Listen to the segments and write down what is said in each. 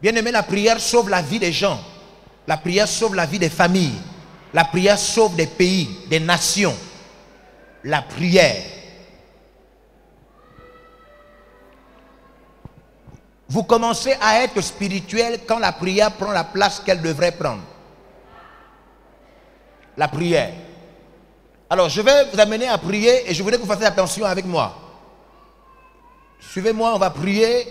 Bien-aimé, la prière sauve la vie des gens. La prière sauve la vie des familles. La prière sauve des pays, des nations. La prière. Vous commencez à être spirituel quand la prière prend la place qu'elle devrait prendre. La prière. Alors, je vais vous amener à prier et je voudrais que vous fassiez attention avec moi. Suivez-moi, on va prier.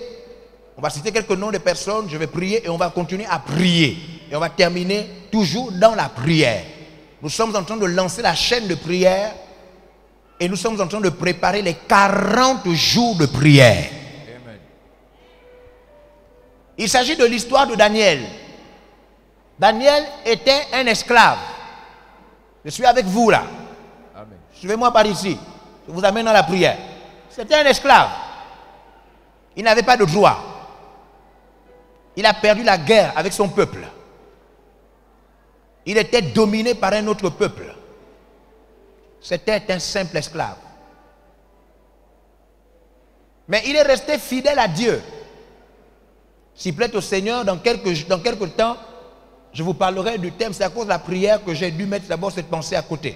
On va citer quelques noms de personnes, je vais prier et on va continuer à prier. Et on va terminer toujours dans la prière. Nous sommes en train de lancer la chaîne de prière et nous sommes en train de préparer les 40 jours de prière. Amen. Il s'agit de l'histoire de Daniel. Daniel était un esclave. Je suis avec vous là. Suivez-moi par ici. Je vous amène dans la prière. C'était un esclave. Il n'avait pas de droit. Il a perdu la guerre avec son peuple. Il était dominé par un autre peuple. C'était un simple esclave. Mais il est resté fidèle à Dieu. S'il plaît au Seigneur, dans quelques temps, je vous parlerai du thème. C'est à cause de la prière que j'ai dû mettre d'abord cette pensée à côté.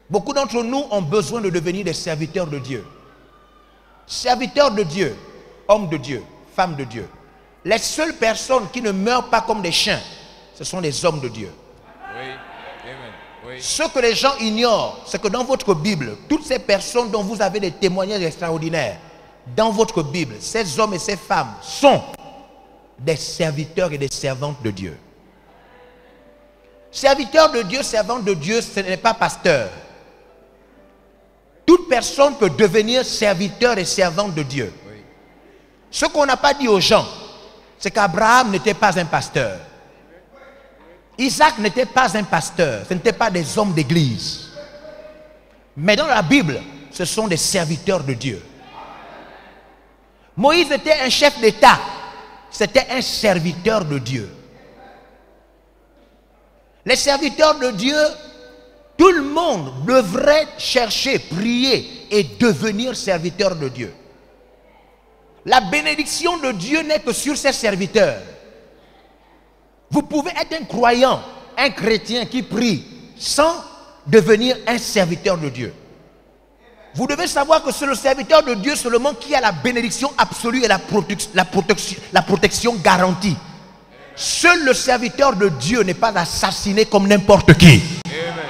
Beaucoup d'entre nous ont besoin de devenir des serviteurs de Dieu. Serviteurs de Dieu, hommes de Dieu, femmes de Dieu. Les seules personnes qui ne meurent pas comme des chiens, ce sont les hommes de Dieu. Oui. Amen. Oui. Ce que les gens ignorent, c'est que dans votre Bible, toutes ces personnes dont vous avez des témoignages extraordinaires, dans votre Bible, ces hommes et ces femmes sont des serviteurs et des servantes de Dieu. Serviteur de Dieu, servante de Dieu, ce n'est pas pasteur. Toute personne peut devenir serviteur et servante de Dieu. Oui. Ce qu'on n'a pas dit aux gens, c'est qu'Abraham n'était pas un pasteur. Isaac n'était pas un pasteur. Ce n'étaient pas des hommes d'église. Mais dans la Bible, ce sont des serviteurs de Dieu. Moïse était un chef d'État. C'était un serviteur de Dieu. Les serviteurs de Dieu, tout le monde devrait chercher, prier et devenir serviteur de Dieu. La bénédiction de Dieu n'est que sur ses serviteurs. Vous pouvez être un croyant, un chrétien qui prie sans devenir un serviteur de Dieu. Vous devez savoir que c'est le serviteur de Dieu seulement qui a la bénédiction absolue et la protection garantie. Seul le serviteur de Dieu n'est pas assassiné comme n'importe qui. Amen.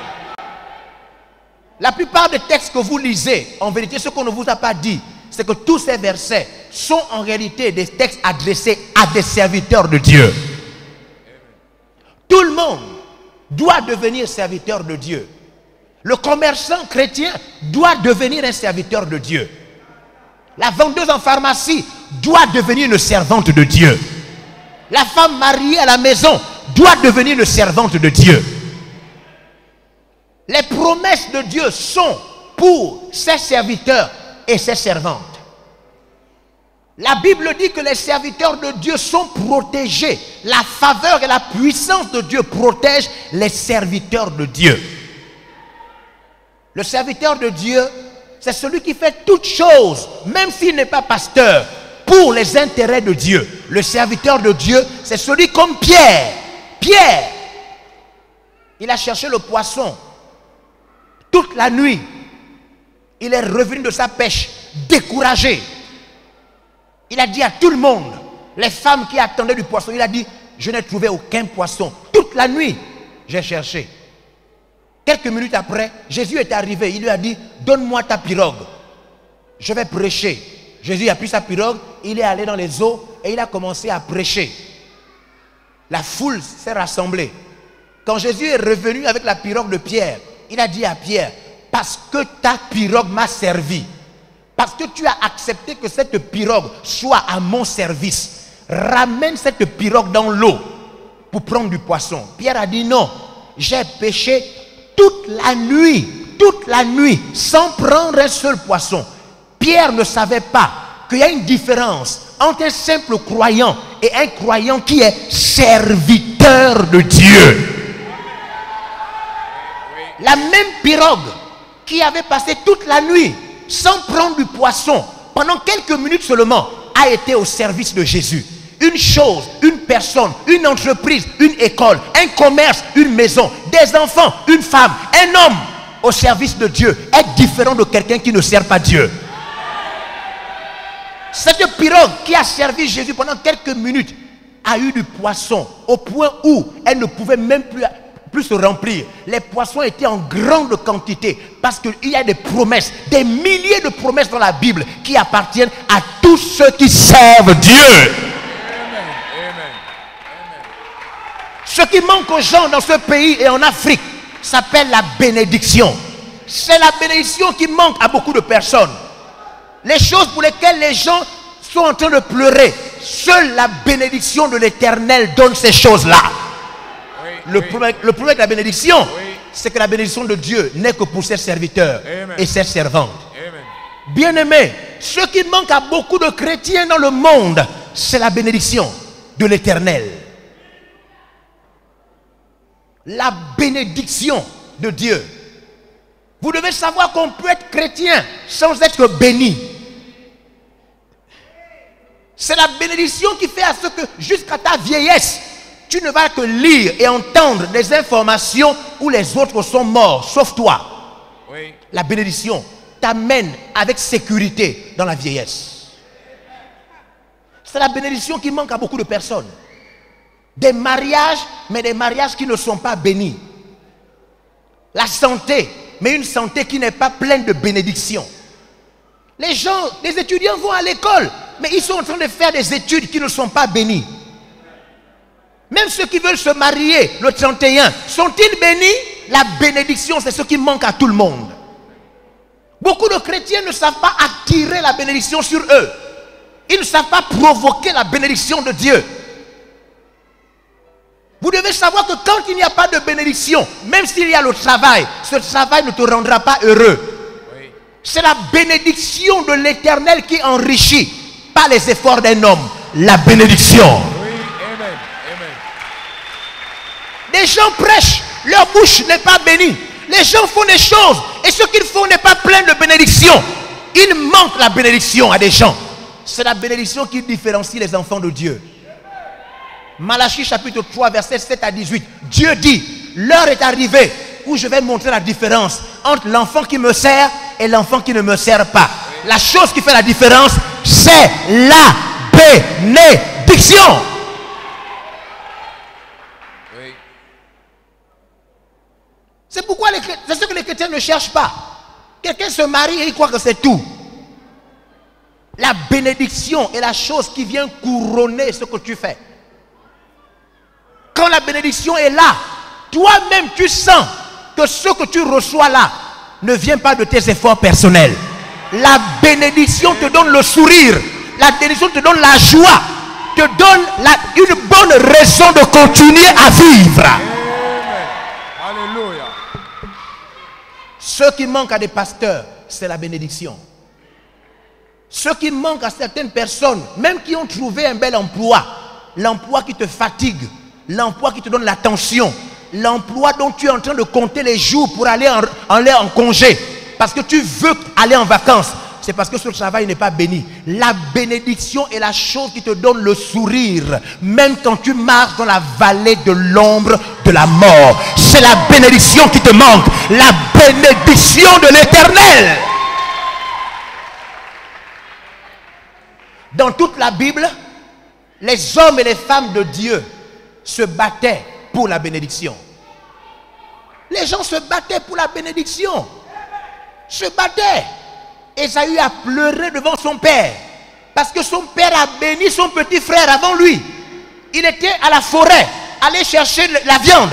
La plupart des textes que vous lisez, en vérité, ce qu'on ne vous a pas dit, c'est que tous ces versets sont en réalité des textes adressés à des serviteurs de Dieu. Amen. Tout le monde doit devenir serviteur de Dieu. Le commerçant chrétien doit devenir un serviteur de Dieu. La vendeuse en pharmacie doit devenir une servante de Dieu. La femme mariée à la maison doit devenir une servante de Dieu. Les promesses de Dieu sont pour ses serviteurs et ses servantes. La Bible dit que les serviteurs de Dieu sont protégés. La faveur et la puissance de Dieu protègent les serviteurs de Dieu. Le serviteur de Dieu, c'est celui qui fait toutes choses, même s'il n'est pas pasteur, pour les intérêts de Dieu. Le serviteur de Dieu, c'est celui comme Pierre. Pierre, il a cherché le poisson toute la nuit. Il est revenu de sa pêche, découragé. Il a dit à tout le monde, les femmes qui attendaient du poisson, il a dit, je n'ai trouvé aucun poisson. Toute la nuit, j'ai cherché. Quelques minutes après, Jésus est arrivé. Il lui a dit, donne-moi ta pirogue. Je vais prêcher. Jésus a pris sa pirogue, il est allé dans les eaux et il a commencé à prêcher. La foule s'est rassemblée. Quand Jésus est revenu avec la pirogue de Pierre, il a dit à Pierre, parce que ta pirogue m'a servi, parce que tu as accepté que cette pirogue soit à mon service, ramène cette pirogue dans l'eau pour prendre du poisson. Pierre a dit non, j'ai pêché toute la nuit, sans prendre un seul poisson. Pierre ne savait pas qu'il y a une différence entre un simple croyant et un croyant qui est serviteur de Dieu. La même pirogue qui avait passé toute la nuit sans prendre du poisson pendant quelques minutes seulement, a été au service de Jésus. Une chose, une personne, une entreprise, une école, un commerce, une maison, des enfants, une femme, un homme au service de Dieu est différent de quelqu'un qui ne sert pas Dieu. Cette pirogue qui a servi Jésus pendant quelques minutes a eu du poisson au point où elle ne pouvait même plus se remplir. Les poissons étaient en grande quantité parce qu'il y a des promesses, des milliers de promesses dans la Bible qui appartiennent à tous ceux qui servent Dieu. Ce qui manque aux gens dans ce pays et en Afrique s'appelle la bénédiction. C'est la bénédiction qui manque à beaucoup de personnes. Les choses pour lesquelles les gens sont en train de pleurer, seule la bénédiction de l'Éternel donne ces choses-là. Le problème avec la bénédiction, c'est que la bénédiction de Dieu n'est que pour ses serviteurs et ses servantes. Bien-aimés, ce qui manque à beaucoup de chrétiens dans le monde, c'est la bénédiction de l'Éternel. La bénédiction de Dieu. Vous devez savoir qu'on peut être chrétien sans être béni. C'est la bénédiction qui fait à ce que jusqu'à ta vieillesse, tu ne vas que lire et entendre des informations où les autres sont morts, sauf toi. Oui. La bénédiction t'amène avec sécurité dans la vieillesse. C'est la bénédiction qui manque à beaucoup de personnes. Des mariages, mais des mariages qui ne sont pas bénis. La santé, mais une santé qui n'est pas pleine de bénédictions. Les gens, les étudiants vont à l'école, mais ils sont en train de faire des études qui ne sont pas bénies. Même ceux qui veulent se marier le 31, sont-ils bénis? La bénédiction, c'est ce qui manque à tout le monde. Beaucoup de chrétiens ne savent pas attirer la bénédiction sur eux. Ils ne savent pas provoquer la bénédiction de Dieu. Vous devez savoir que quand il n'y a pas de bénédiction, même s'il y a le travail, ce travail ne te rendra pas heureux. Oui. C'est la bénédiction de l'Éternel qui enrichit, pas les efforts d'un homme. La bénédiction. Oui. Amen. Amen. Les gens prêchent, leur bouche n'est pas bénie. Les gens font des choses et ce qu'ils font n'est pas plein de bénédiction. Il manque la bénédiction à des gens. C'est la bénédiction qui différencie les enfants de Dieu. Malachie chapitre 3 verset 7 à 18. Dieu dit, l'heure est arrivée où je vais montrer la différence entre l'enfant qui me sert et l'enfant qui ne me sert pas. La chose qui fait la différence, c'est la bénédiction. Oui. C'est pourquoi c'est ce que les chrétiens ne cherchent pas. Quelqu'un se marie et il croit que c'est tout. La bénédiction est la chose qui vient couronner ce que tu fais. Quand la bénédiction est là, toi-même tu sens que ce que tu reçois là ne vient pas de tes efforts personnels. La bénédiction te donne le sourire, la bénédiction te donne la joie, te donne une bonne raison de continuer à vivre. Amen. Alléluia. Ce qui manque à des pasteurs, c'est la bénédiction. Ce qui manque à certaines personnes, même qui ont trouvé un bel emploi, l'emploi qui te fatigue, l'emploi qui te donne l'attention, l'emploi dont tu es en train de compter les jours pour aller en congé, parce que tu veux aller en vacances, c'est parce que ce travail n'est pas béni. La bénédiction est la chose qui te donne le sourire, même quand tu marches dans la vallée de l'ombre de la mort. C'est la bénédiction qui te manque, la bénédiction de l'Éternel. Dans toute la Bible, les hommes et les femmes de Dieu se battaient pour la bénédiction. Les gens se battaient pour la bénédiction. Se battaient. Esaü a pleuré devant son père parce que son père a béni son petit frère avant lui. Il était à la forêt, allé chercher la viande.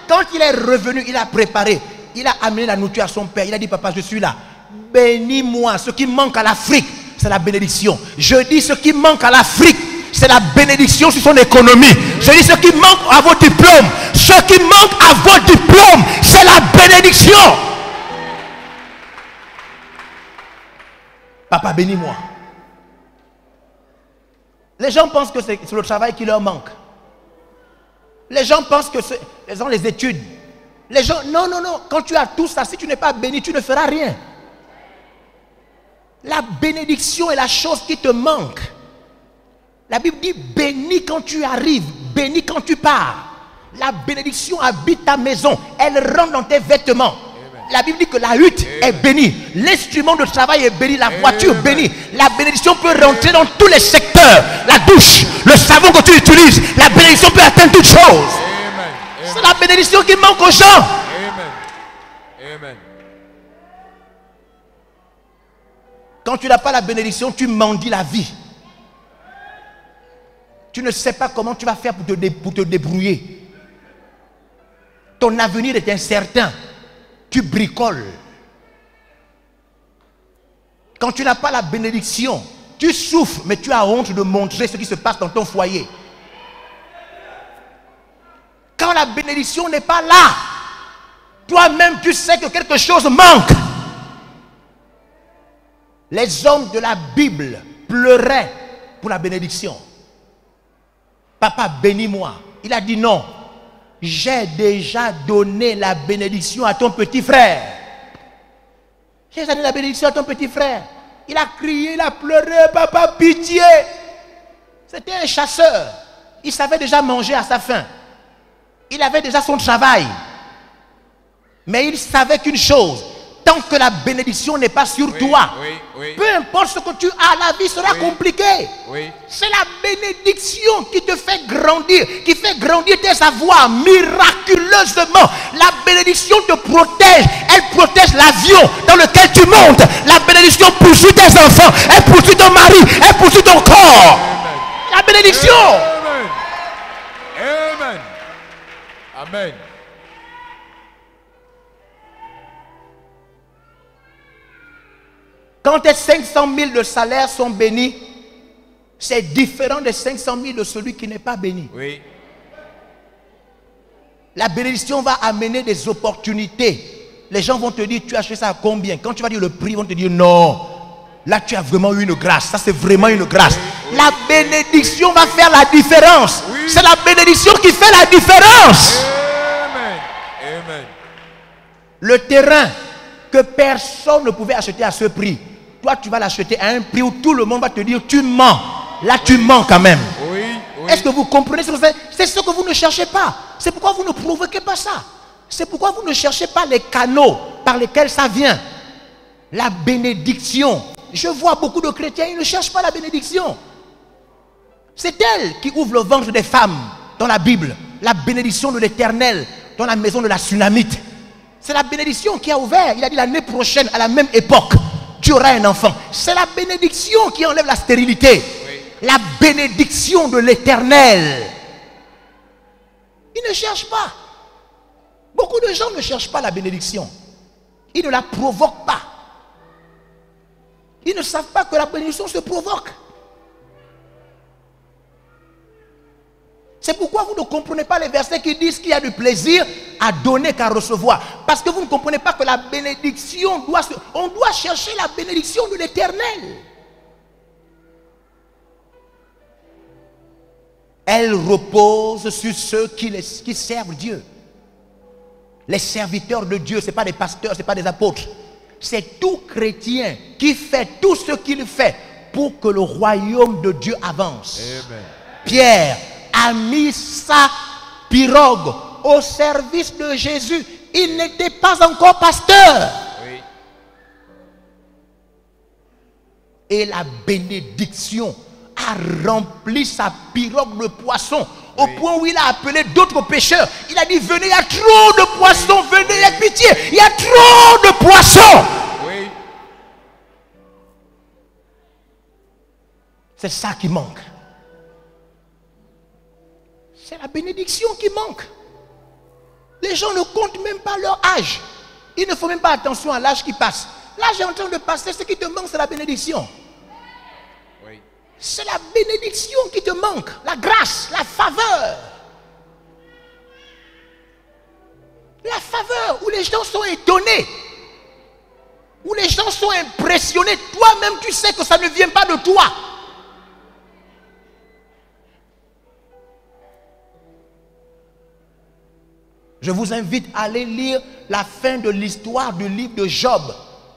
Quand il est revenu, il a préparé, il a amené la nourriture à son père. Il a dit, papa, je suis là. Bénis-moi. Ce qui manque à l'Afrique, c'est la bénédiction. Je dis, ce qui manque à l'Afrique, c'est la bénédiction sur son économie. Je dis, ce qui manque à vos diplômes, ce qui manque à vos diplômes, c'est la bénédiction. Papa, bénis-moi. Les gens pensent que c'est le travail qui leur manque. Les gens pensent que c'est les études. Les gens, non. Quand tu as tout ça, si tu n'es pas béni, tu ne feras rien. La bénédiction est la chose qui te manque. La Bible dit bénis quand tu arrives, bénis quand tu pars. La bénédiction habite ta maison, elle rentre dans tes vêtements. Amen. La Bible dit que la hutte est bénie, l'instrument de travail est béni, la voiture est bénie. La bénédiction peut rentrer dans tous les secteurs. La douche, le savon que tu utilises, la bénédiction peut atteindre toutes choses. C'est la bénédiction qui manque aux gens. Amen. Amen. Quand tu n'as pas la bénédiction, tu mendies la vie. Tu ne sais pas comment tu vas faire pour te débrouiller. Ton avenir est incertain. Tu bricoles. Quand tu n'as pas la bénédiction, tu souffres, mais tu as honte de montrer ce qui se passe dans ton foyer. Quand la bénédiction n'est pas là, toi-même tu sais que quelque chose manque. Les hommes de la Bible pleuraient pour la bénédiction. Papa, bénis-moi. Il a dit non. J'ai déjà donné la bénédiction à ton petit frère. J'ai donné la bénédiction à ton petit frère. Il a crié, il a pleuré, papa, pitié. C'était un chasseur. Il savait déjà manger à sa faim. Il avait déjà son travail. Mais il savait qu'une chose, tant que la bénédiction n'est pas sur toi, peu importe ce que tu as, la vie sera compliquée. C'est la bénédiction qui te fait grandir, qui fait grandir tes avoirs miraculeusement. La bénédiction te protège, elle protège l'avion dans lequel tu montes. La bénédiction poursuit tes enfants, elle poursuit ton mari, elle poursuit ton corps. La bénédiction. Amen. Amen. Quand tes 500 000 de salaire sont bénis, c'est différent des 500 000 de celui qui n'est pas béni. Oui. La bénédiction va amener des opportunités. Les gens vont te dire, tu as acheté ça à combien? Quand tu vas dire le prix, ils vont te dire, non. Là, tu as vraiment eu une grâce. Ça, c'est vraiment une grâce. Oui. La bénédiction va faire la différence. Oui. C'est la bénédiction qui fait la différence. Amen. Amen. Le terrain que personne ne pouvait acheter à ce prix, toi, tu vas l'acheter à un prix où tout le monde va te dire, tu mens. Là, tu mens quand même. Oui. Oui. Est-ce que vous comprenez ce que c'est? C'est ce que vous ne cherchez pas. C'est pourquoi vous ne provoquez pas ça. C'est pourquoi vous ne cherchez pas les canaux par lesquels ça vient. La bénédiction. Je vois beaucoup de chrétiens, ils ne cherchent pas la bénédiction. C'est elle qui ouvre le ventre des femmes dans la Bible. La bénédiction de l'Éternel dans la maison de la Sunamite. C'est la bénédiction qui a ouvert. Il a dit l'année prochaine, à la même époque, tu auras un enfant. C'est la bénédiction qui enlève la stérilité. Oui. La bénédiction de l'Éternel. Ils ne cherchent pas. Beaucoup de gens ne cherchent pas la bénédiction. Ils ne la provoquent pas. Ils ne savent pas que la bénédiction se provoque. C'est pourquoi vous ne comprenez pas les versets qui disent qu'il y a du plaisir à donner qu'à recevoir. Parce que vous ne comprenez pas que la bénédiction on doit chercher la bénédiction de l'Éternel. Elle repose sur ceux qui servent Dieu. Les serviteurs de Dieu, ce n'est pas des pasteurs, ce n'est pas des apôtres. C'est tout chrétien qui fait tout ce qu'il fait pour que le royaume de Dieu avance. Amen. Pierre a mis sa pirogue au service de Jésus. Il n'était pas encore pasteur. Oui. Et la bénédiction a rempli sa pirogue de poissons. Au point où il a appelé d'autres pêcheurs. Il a dit, venez, il y a trop de poissons. Venez, il y a pitié. Il y a trop de poissons. Oui. C'est ça qui manque. C'est la bénédiction qui manque. Les gens ne comptent même pas leur âge. Ils ne font même pas attention à l'âge qui passe. L'âge est en train de passer. Ce qui te manque, c'est la bénédiction. Oui. C'est la bénédiction qui te manque. La grâce, la faveur. La faveur où les gens sont étonnés. Où les gens sont impressionnés. Toi-même, tu sais que ça ne vient pas de toi. Je vous invite à aller lire la fin de l'histoire du livre de Job,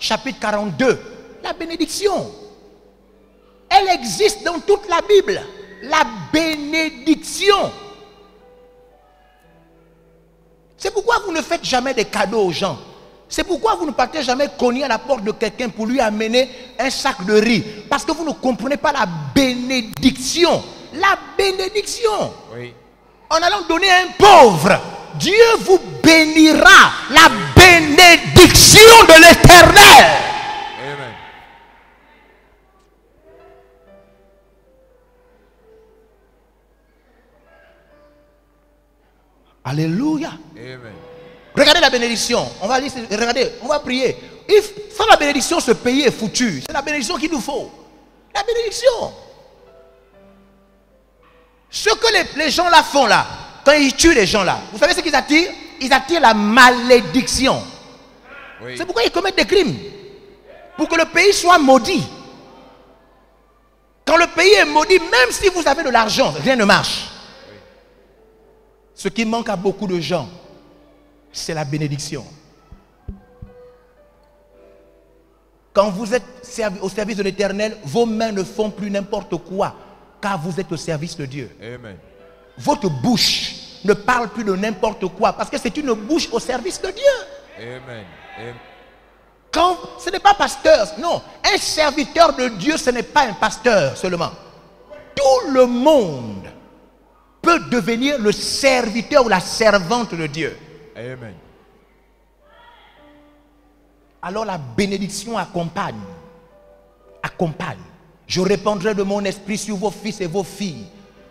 chapitre 42. La bénédiction. Elle existe dans toute la Bible. La bénédiction. C'est pourquoi vous ne faites jamais des cadeaux aux gens. C'est pourquoi vous ne partez jamais cogner à la porte de quelqu'un pour lui amener un sac de riz. Parce que vous ne comprenez pas la bénédiction. La bénédiction. Oui. En allant donner à un pauvre, Dieu vous bénira. La bénédiction de l'Éternel. Amen. Alléluia. Amen. Regardez la bénédiction. On va lire, regardez, on va prier. Sans la bénédiction, ce pays est foutu. C'est la bénédiction qu'il nous faut. La bénédiction. Ce que les gens là font là, quand ils tuent les gens là, vous savez ce qu'ils attirent? Ils attirent la malédiction. Oui. C'est pourquoi ils commettent des crimes. Pour que le pays soit maudit. Quand le pays est maudit, même si vous avez de l'argent, rien ne marche. Oui. Ce qui manque à beaucoup de gens, c'est la bénédiction. Quand vous êtes au service de l'Éternel, vos mains ne font plus n'importe quoi, car vous êtes au service de Dieu. Amen. Votre bouche ne parle plus de n'importe quoi, parce que c'est une bouche au service de Dieu. Amen. Amen. Quand ce n'est pas pasteur, non, un serviteur de Dieu, ce n'est pas un pasteur seulement. Tout le monde peut devenir le serviteur ou la servante de Dieu. Amen. Alors la bénédiction accompagne. Accompagne. Je répandrai de mon esprit sur vos fils et vos filles,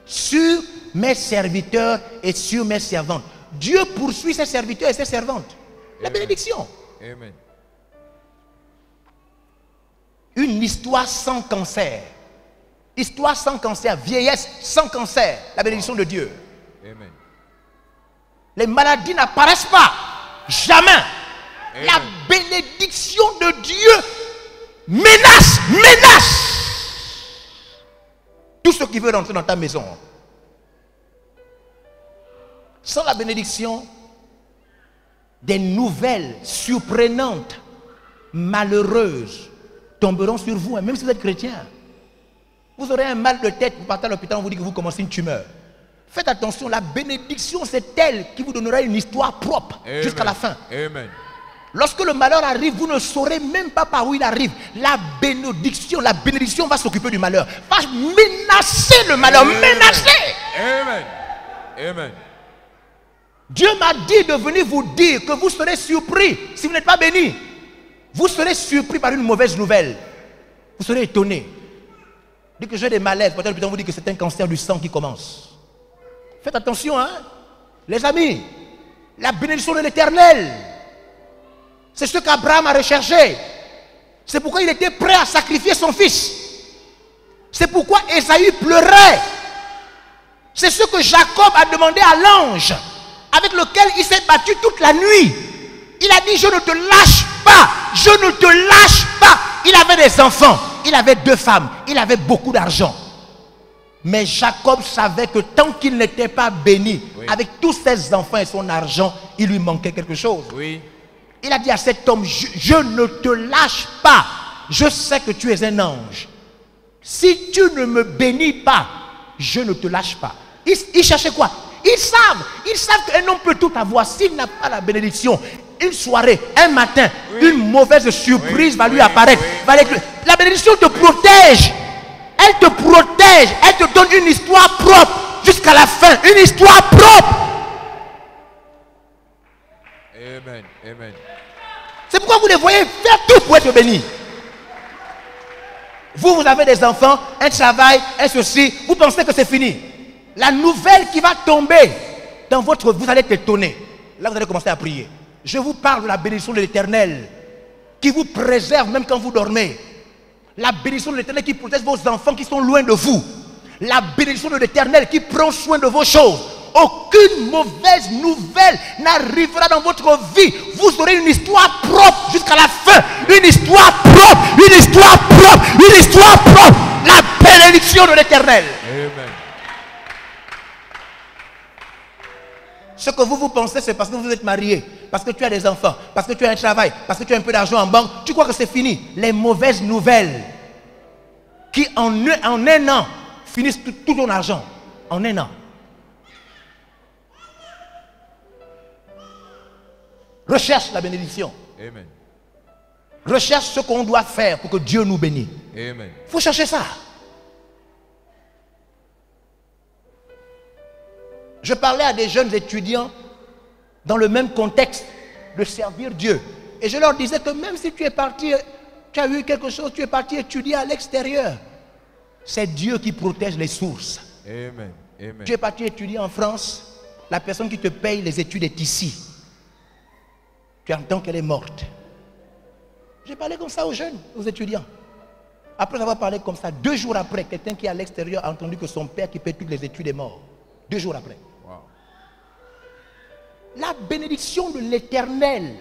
sur mes serviteurs et sur mes servantes. Dieu poursuit ses serviteurs et ses servantes. La Amen. bénédiction. Amen. Une histoire sans cancer. Histoire sans cancer. Vieillesse sans cancer. La bénédiction de Dieu. Amen. Les maladies n'apparaissent pas. Jamais. Amen. La bénédiction de Dieu menace tout ce qui veut rentrer dans ta maison. Sans la bénédiction, des nouvelles surprenantes, malheureuses, tomberont sur vous, même si vous êtes chrétien. Vous aurez un mal de tête, vous partez à l'hôpital, on vous dit que vous commencez une tumeur. Faites attention, la bénédiction, c'est elle qui vous donnera une histoire propre jusqu'à la fin. Amen. Lorsque le malheur arrive, vous ne saurez même pas par où il arrive. La bénédiction va s'occuper du malheur. Va menacer le malheur, menacer. Amen. Amen. Dieu m'a dit de venir vous dire que vous serez surpris si vous n'êtes pas béni. Vous serez surpris par une mauvaise nouvelle. Vous serez étonné. Dès que j'ai des malaises, peut-être on vous dit que c'est un cancer du sang qui commence. Faites attention, hein. Les amis, la bénédiction de l'Éternel, c'est ce qu'Abraham a recherché. C'est pourquoi il était prêt à sacrifier son fils. C'est pourquoi Ésaü pleurait. C'est ce que Jacob a demandé à l'ange, avec lequel il s'est battu toute la nuit. Il a dit, je ne te lâche pas, je ne te lâche pas. Il avait des enfants, il avait 2 femmes, il avait beaucoup d'argent. Mais Jacob savait que tant qu'il n'était pas béni, oui, avec tous ses enfants et son argent, il lui manquait quelque chose. Oui. Il a dit à cet homme, je ne te lâche pas. Je sais que tu es un ange. Si tu ne me bénis pas, je ne te lâche pas. Ils cherchaient quoi? Ils savent qu'un homme peut tout avoir. S'il n'a pas la bénédiction, une soirée, un matin, oui, une mauvaise surprise, oui, va lui apparaître. Oui. La bénédiction te protège. Elle te protège. Elle te donne une histoire propre jusqu'à la fin. Une histoire propre. Amen. Amen. C'est pourquoi vous les voyez faire tout pour être bénis. Vous avez des enfants, un travail, un ceci. Vous pensez que c'est fini. La nouvelle qui va tomber dans votre... Vous allez être étonné. Là, vous allez commencer à prier. Je vous parle de la bénédiction de l'Éternel qui vous préserve même quand vous dormez. La bénédiction de l'Éternel qui protège vos enfants qui sont loin de vous. La bénédiction de l'Éternel qui prend soin de vos choses. Aucune mauvaise nouvelle n'arrivera dans votre vie. Vous aurez une histoire propre jusqu'à la fin. Une histoire propre, une histoire propre, une histoire propre. La bénédiction de l'Éternel. Amen. Ce que vous pensez, c'est parce que vous êtes marié, parce que tu as des enfants, parce que tu as un travail, parce que tu as un peu d'argent en banque. Tu crois que c'est fini. Les mauvaises nouvelles qui en un an finissent tout ton argent. En un an. Recherche la bénédiction. Amen. Recherche ce qu'on doit faire pour que Dieu nous bénisse. Amen. Il faut chercher ça. Je parlais à des jeunes étudiants dans le même contexte de servir Dieu. Et je leur disais que même si tu es parti, tu as eu quelque chose, tu es parti étudier à l'extérieur, c'est Dieu qui protège les sources. Amen. Amen. Tu es parti étudier en France, la personne qui te paye les études est ici. Tu entends qu'elle est morte. J'ai parlé comme ça aux jeunes, aux étudiants. Après avoir parlé comme ça, 2 jours après, quelqu'un qui est à l'extérieur a entendu que son père qui paye toutes les études est mort. 2 jours après. Wow. La bénédiction de l'Éternel,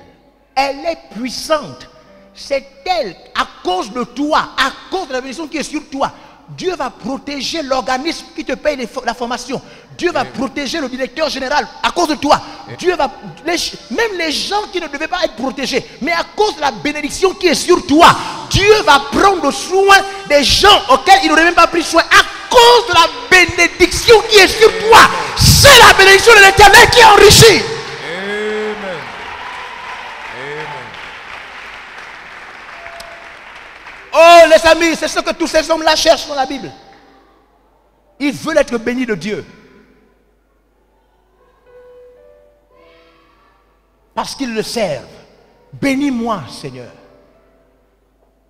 elle est puissante. C'est elle, à cause de toi, à cause de la bénédiction qui est sur toi, Dieu va protéger l'organisme qui te paye la formation. Dieu va protéger le directeur général à cause de toi. Dieu va, même les gens qui ne devaient pas être protégés, mais à cause de la bénédiction qui est sur toi, Dieu va prendre soin des gens auxquels il n'aurait même pas pris soin à cause de la bénédiction qui est sur toi. C'est la bénédiction de l'Éternel qui enrichit. Amen. Amen. Oh les amis, c'est ce que tous ces hommes-là cherchent dans la Bible. Ils veulent être bénis de Dieu. Parce qu'ils le servent. Bénis-moi, Seigneur.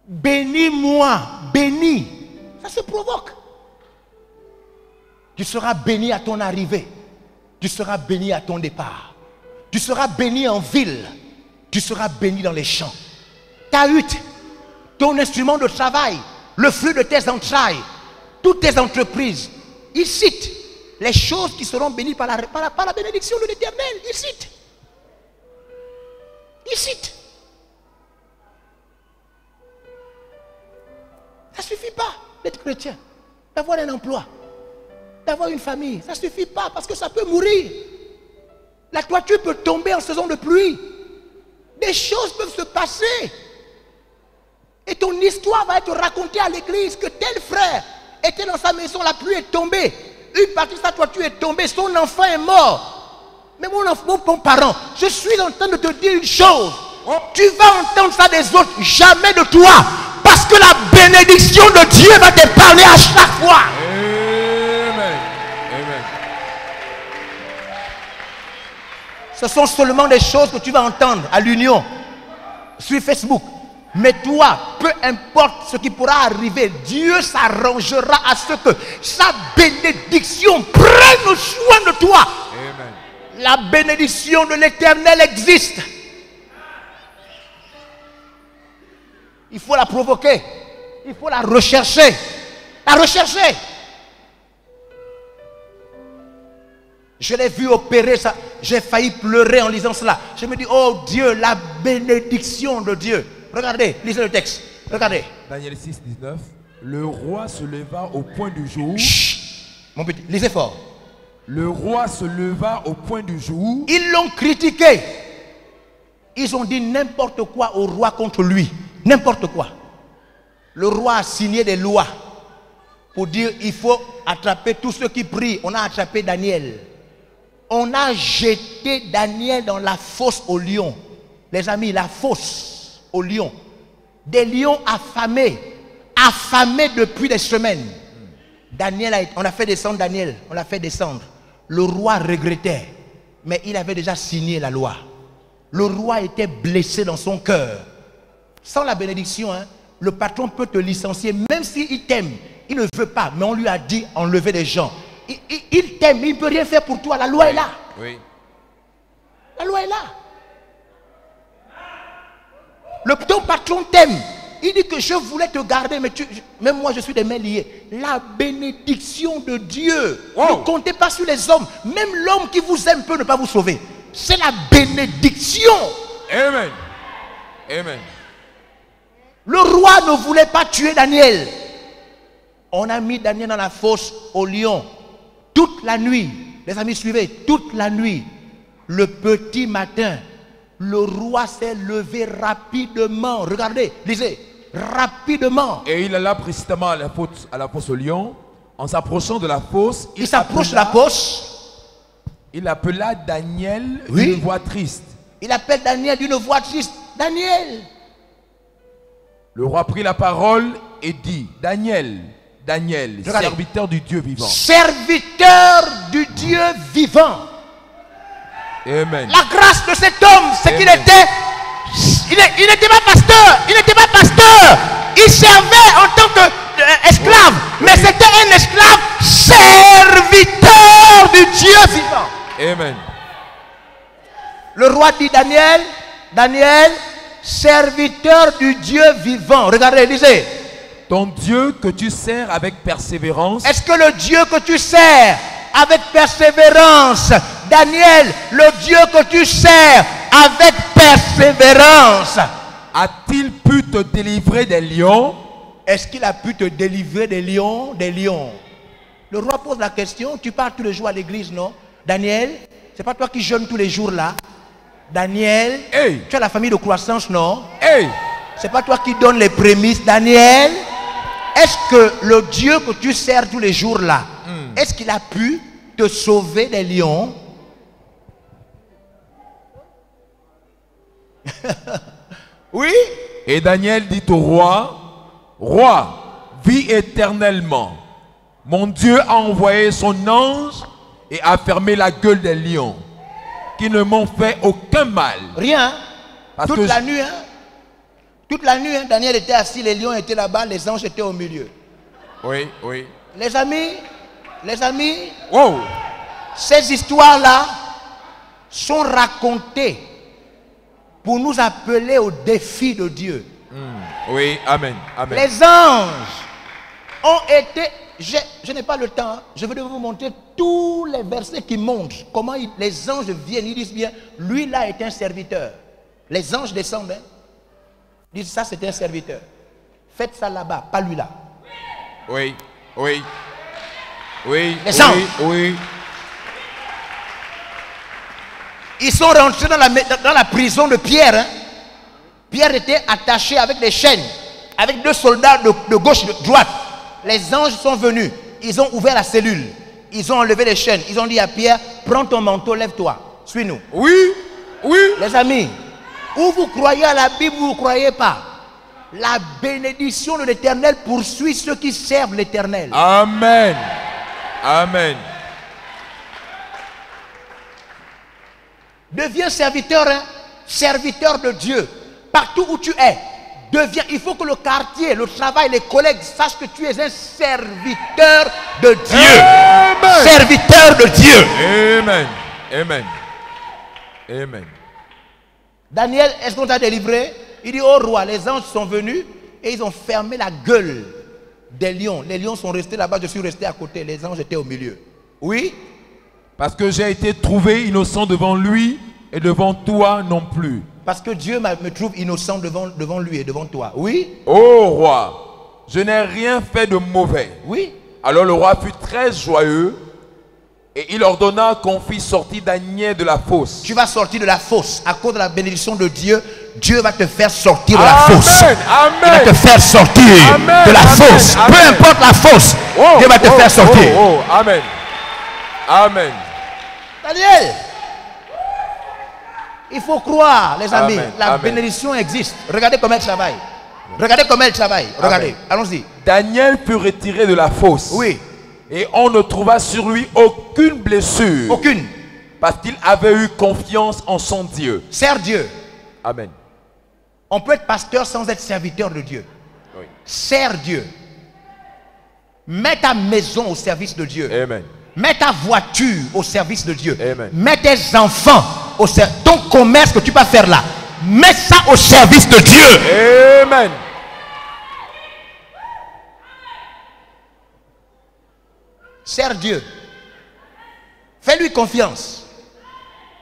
Bénis-moi, bénis. Ça se provoque. Tu seras béni à ton arrivée. Tu seras béni à ton départ. Tu seras béni en ville. Tu seras béni dans les champs. Ta hutte, ton instrument de travail, le fruit de tes entrailles, toutes tes entreprises. Il cite les choses qui seront bénies par la bénédiction de l'Éternel. Il cite. Il cite. Ça ne suffit pas d'être chrétien, d'avoir un emploi, d'avoir une famille. Ça ne suffit pas parce que ça peut mourir. La toiture peut tomber en saison de pluie. Des choses peuvent se passer. Et ton histoire va être racontée à l'église que tel frère était dans sa maison, la pluie est tombée. Une partie de sa toiture est tombée, son enfant est mort. Mais mon parent, je suis en train de te dire une chose. Tu vas entendre ça des autres, jamais de toi. Parce que la bénédiction de Dieu va te parler à chaque fois. Amen. Amen. Ce sont seulement des choses que tu vas entendre à l'union, sur Facebook. Mais toi, peu importe ce qui pourra arriver, Dieu s'arrangera à ce que sa bénédiction prenne soin de toi. Amen. La bénédiction de l'Éternel existe. Il faut la provoquer. Il faut la rechercher. La rechercher. Je l'ai vu opérer ça. J'ai failli pleurer en lisant cela. Je me dis, oh Dieu, la bénédiction de Dieu. Regardez, lisez le texte. Regardez. Daniel 6, 19. Le roi se leva au point du jour. Chut, mon petit, lisez fort. Le roi se leva au point du jour. Ils l'ont critiqué. Ils ont dit n'importe quoi au roi contre lui. N'importe quoi. Le roi a signé des lois pour dire il faut attraper tous ceux qui prient. On a attrapé Daniel. On a jeté Daniel dans la fosse aux lions. Les amis, la fosse aux lions. Des lions affamés. Affamés depuis des semaines. Daniel on a fait descendre Daniel. On l'a fait descendre. Le roi regrettait. Mais il avait déjà signé la loi. Le roi était blessé dans son cœur. Sans la bénédiction, hein, le patron peut te licencier. Même s'il t'aime, il ne veut pas. Mais on lui a dit enlever des gens. Il t'aime, il ne peut rien faire pour toi. La loi est là. Oui. La loi est là. Ton patron t'aime. Il dit que je voulais te garder, mais même moi je suis des mains liées. La bénédiction de Dieu. Wow. Ne comptez pas sur les hommes. Même l'homme qui vous aime peut ne pas vous sauver. C'est la bénédiction. Amen. Amen. Le roi ne voulait pas tuer Daniel. On a mis Daniel dans la fosse au lion. Toute la nuit. Les amis, suivez. Toute la nuit. le petit matin, le roi s'est levé rapidement. Regardez, lisez, rapidement. Et il alla précisément à la fosse au lion. En s'approchant de la fosse, Il s'approche de la fosse. Il appela Daniel Oui. d'une voix triste. Il appelle Daniel d'une voix triste. Daniel. Le roi prit la parole et dit, Daniel, Daniel, Regardez. serviteur du Dieu vivant. Serviteur du Dieu vivant. Amen. La grâce de cet homme, c'est qu'il Amen. était... Il n'était pas pasteur. Il n'était pas pasteur. Il servait en tant qu'esclave. Mais c'était un esclave serviteur du Dieu vivant. Amen. Le roi dit Daniel, Daniel, serviteur du Dieu vivant. Regardez, lisez. Ton Dieu que tu sers avec persévérance, Est-ce que le Dieu que tu sers avec persévérance, Daniel, le Dieu que tu sers avec persévérance, a-t-il pu te délivrer des lions? est-ce qu'il a pu te délivrer des lions, des lions? Le roi pose la question, tu pars tous les jours à l'église, non? Daniel, c'est pas toi qui jeûnes tous les jours là? Daniel, Hey. tu as la famille de croissance, non? Hey! C'est pas toi qui donnes les prémices, Daniel. Est-ce que le Dieu que tu sers tous les jours là, est-ce qu'il a pu te sauver des lions? Oui. Et Daniel dit au roi, Roi, vis éternellement. Mon Dieu a envoyé son ange et a fermé la gueule des lions, qui ne m'ont fait aucun mal. Rien. Parce Toute que la nuit, hein? Toute la nuit, hein, Daniel était assis, les lions étaient là-bas, les anges étaient au milieu. Oui, oui. Les amis, Wow! ces histoires-là sont racontées pour nous appeler au défi de Dieu. Oui, amen, amen. Les anges ont été... Je n'ai pas le temps, hein. Je vais vous montrer tous les versets qui montrent comment les anges viennent. Ils disent bien, lui là est un serviteur. Les anges descendent, hein. Ils disent ça c'est un serviteur. Faites ça là-bas, pas lui là. Oui, oui. Oui, Les oui, anges. oui. Ils sont rentrés dans la prison de Pierre, hein. Pierre était attaché avec des chaînes, avec deux soldats de gauche et de droite. Les anges sont venus, ils ont ouvert la cellule, ils ont enlevé les chaînes, ils ont dit à Pierre, prends ton manteau, lève-toi, suis-nous. Oui, oui. Les amis, ou vous croyez à la Bible ou vous ne croyez pas, la bénédiction de l'Éternel poursuit ceux qui servent l'Éternel. Amen. Amen. Deviens serviteur, hein, serviteur de Dieu. Partout où tu es, deviens. Il faut que le quartier, le travail, les collègues sachent que tu es un serviteur de Dieu. Amen. Serviteur de Dieu. Amen. Amen. Amen. Daniel, est-ce qu'on t'a délivré? Il dit au roi, les anges sont venus et ils ont fermé la gueule des lions. Les lions sont restés là-bas, je suis resté à côté. Les anges étaient au milieu. Oui? Parce que j'ai été trouvé innocent devant lui et devant toi non plus. Parce que Dieu me trouve innocent devant lui et devant toi. Oui? Ô roi, je n'ai rien fait de mauvais. Oui? Alors le roi fut très joyeux et il ordonna qu'on fît sortir Daniel de la fosse. Tu vas sortir de la fosse. À cause de la bénédiction de Dieu, Dieu va te faire sortir de la fosse. Amen. Il va te Amen. faire sortir Amen, de la amen, fosse. Peu amen. importe la fosse, Oh, Dieu va te oh, faire sortir. oh, oh. Amen. Amen. Daniel, il faut croire, les amis. Amen, La amen. bénédiction existe. Regardez comment elle travaille. Regardez comment elle travaille. Regardez. Allons-y. Daniel fut retiré de la fosse. Oui. Et on ne trouva sur lui aucune blessure. Aucune. Parce qu'il avait eu confiance en son Dieu. Sers Dieu. Amen. On peut être pasteur sans être serviteur de Dieu. Oui. Sers Dieu. Mets ta maison au service de Dieu. Amen. Mets ta voiture au service de Dieu. Amen. Mets tes enfants au service. Ton commerce que tu vas faire là, mets ça au service de Dieu. Amen. Sers Dieu. Fais-lui confiance.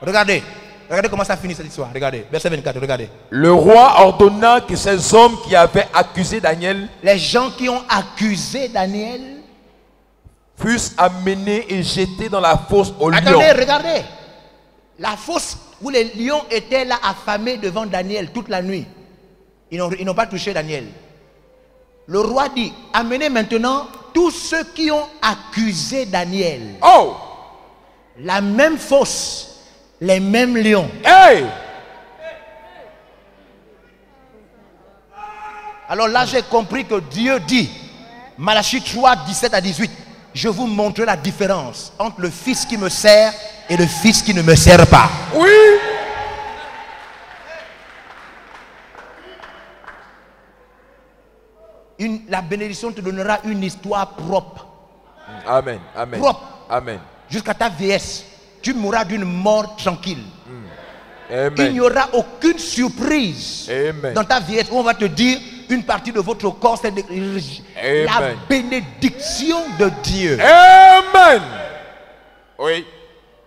Regardez. Regardez comment ça finit cette histoire. Regardez. Verset 24. Regardez. Le roi ordonna que ces hommes qui avaient accusé Daniel Les gens qui ont accusé Daniel. fussent amenés et jetés dans la fosse aux lions. Attendez, regardez. La fosse où les lions étaient là affamés devant Daniel toute la nuit. Ils n'ont pas touché Daniel. Le roi dit, amenez maintenant tous ceux qui ont accusé Daniel. Oh! La même fosse, les mêmes lions. Hey! Alors là, j'ai compris que Dieu dit, Malachie 3, 17 à 18, je vous montrerai la différence entre le fils qui me sert et le fils qui ne me sert pas. Oui! La bénédiction te donnera une histoire propre. Amen. Amen. Propre. Amen. Jusqu'à ta vieillesse, tu mourras d'une mort tranquille. Amen. Il n'y aura aucune surprise Amen. dans ta vieillesse où on va te dire une partie de votre corps, c'est la bénédiction de Dieu. Amen. Oui.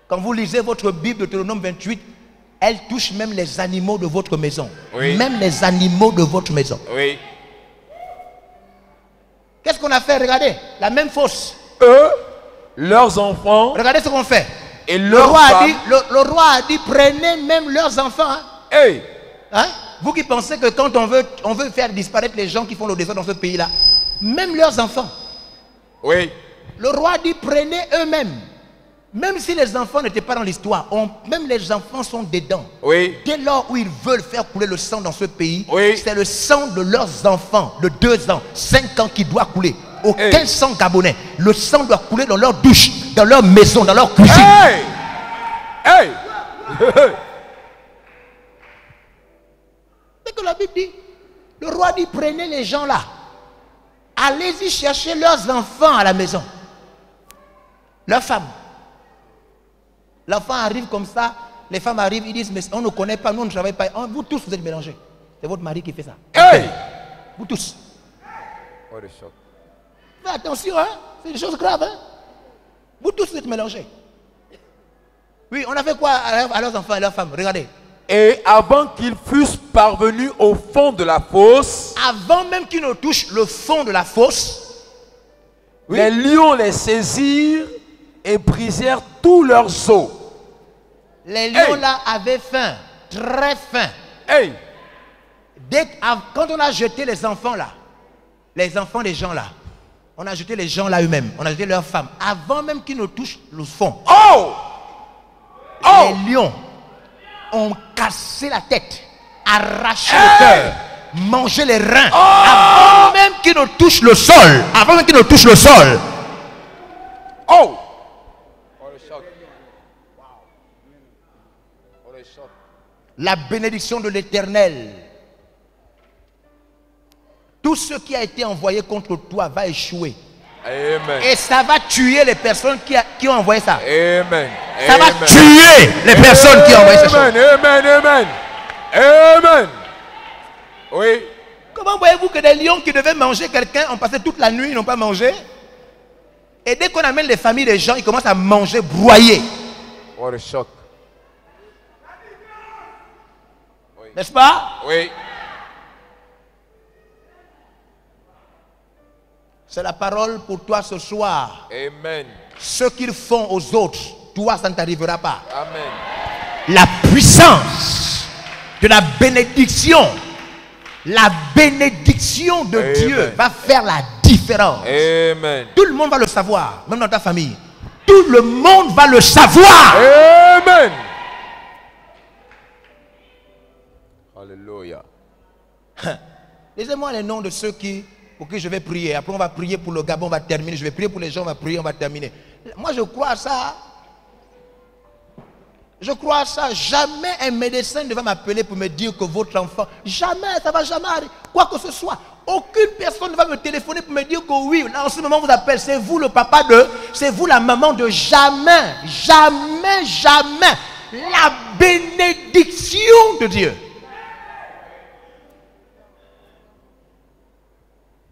Quand vous lisez votre Bible de Deutéronome 28, elle touche même les animaux de votre maison. Oui. Même les animaux de votre maison. Oui. Qu'est-ce qu'on a fait? Regardez, la même fosse. Eux, leurs enfants Regardez ce qu'on fait. et Le leurs roi, a femmes. dit, le roi a dit, prenez même leurs enfants. Hein. Hey! Hein? Vous qui pensez que quand on veut faire disparaître les gens qui font le désordre dans ce pays-là, même leurs enfants. Oui. Le roi dit, prenez eux-mêmes. Même si les enfants n'étaient pas dans l'histoire, même les enfants sont dedans. Oui. Dès lors où ils veulent faire couler le sang dans ce pays, Oui. c'est le sang de leurs enfants de 2 ans, 5 ans qui doit couler. Aucun Hey. sang gabonais. Le sang doit couler dans leur douche, dans leur maison, dans leur cuisine. Hey! Hey! C'est que la Bible dit. Le roi dit, prenez les gens là. Allez-y chercher leurs enfants à la maison. Leurs femmes. L'enfant arrive comme ça, les femmes arrivent, ils disent, mais on ne connaît pas, nous on ne travaille pas. Vous tous, vous êtes mélangés. C'est votre mari qui fait ça. Hey! Vous tous. Oh, le choc. Faites attention, hein? C'est des choses graves. Hein? Vous tous, vous êtes mélangés. Oui, on a fait quoi à leurs enfants et leurs femmes? Regardez. Et avant qu'ils fussent parvenus au fond de la fosse, Avant même qu'ils ne touchent le fond de la fosse, oui, les lions les saisirent et brisèrent tous leurs os. les lions Hey! là avaient faim, très faim. Hey! Quand on a jeté les enfants là, les enfants des gens là, on a jeté les gens là eux-mêmes, on a jeté leurs femmes, avant même qu'ils ne touchent le fond. Oh! Oh! Les lions ont cassé la tête, arraché Hey! le cœur, mangé les reins, Oh! avant même qu'ils ne touchent le sol. Avant même qu'ils ne touchent le sol. Oh! Oh, le choc. Oh, le choc. La bénédiction de l'Éternel. Tout ce qui a été envoyé contre toi va échouer. Amen. Et ça va tuer les personnes qui ont envoyé ça. Amen. Ça va Amen. tuer les personnes qui ont envoyé ça. Amen. Amen. Amen. Amen. Oui. Comment voyez-vous que des lions qui devaient manger quelqu'un ont passé toute la nuit, ils n'ont pas mangé? Et dès qu'on amène les familles des gens, ils commencent à manger broyé. Oh, le choc. N'est-ce pas? Oui. C'est la parole pour toi ce soir. Amen. Ce qu'ils font aux autres, toi, ça ne t'arrivera pas. Amen. La puissance de la bénédiction de Amen. Dieu va faire la différence. Amen. Tout le monde va le savoir, même dans ta famille. Tout le monde va le savoir. Amen. Alléluia. Lisez-moi les noms de ceux pour qui je vais prier. Après, on va prier pour le Gabon, on va terminer. Je vais prier pour les gens, on va prier, on va terminer. Moi, je crois à ça. Je crois à ça. Jamais un médecin ne va m'appeler pour me dire que votre enfant, jamais, ça ne va jamais arriver. Quoi que ce soit. Aucune personne ne va me téléphoner pour me dire que oui, là, en ce moment, on vous appelle. C'est vous le papa c'est vous la maman de jamais. Jamais, jamais. La bénédiction de Dieu.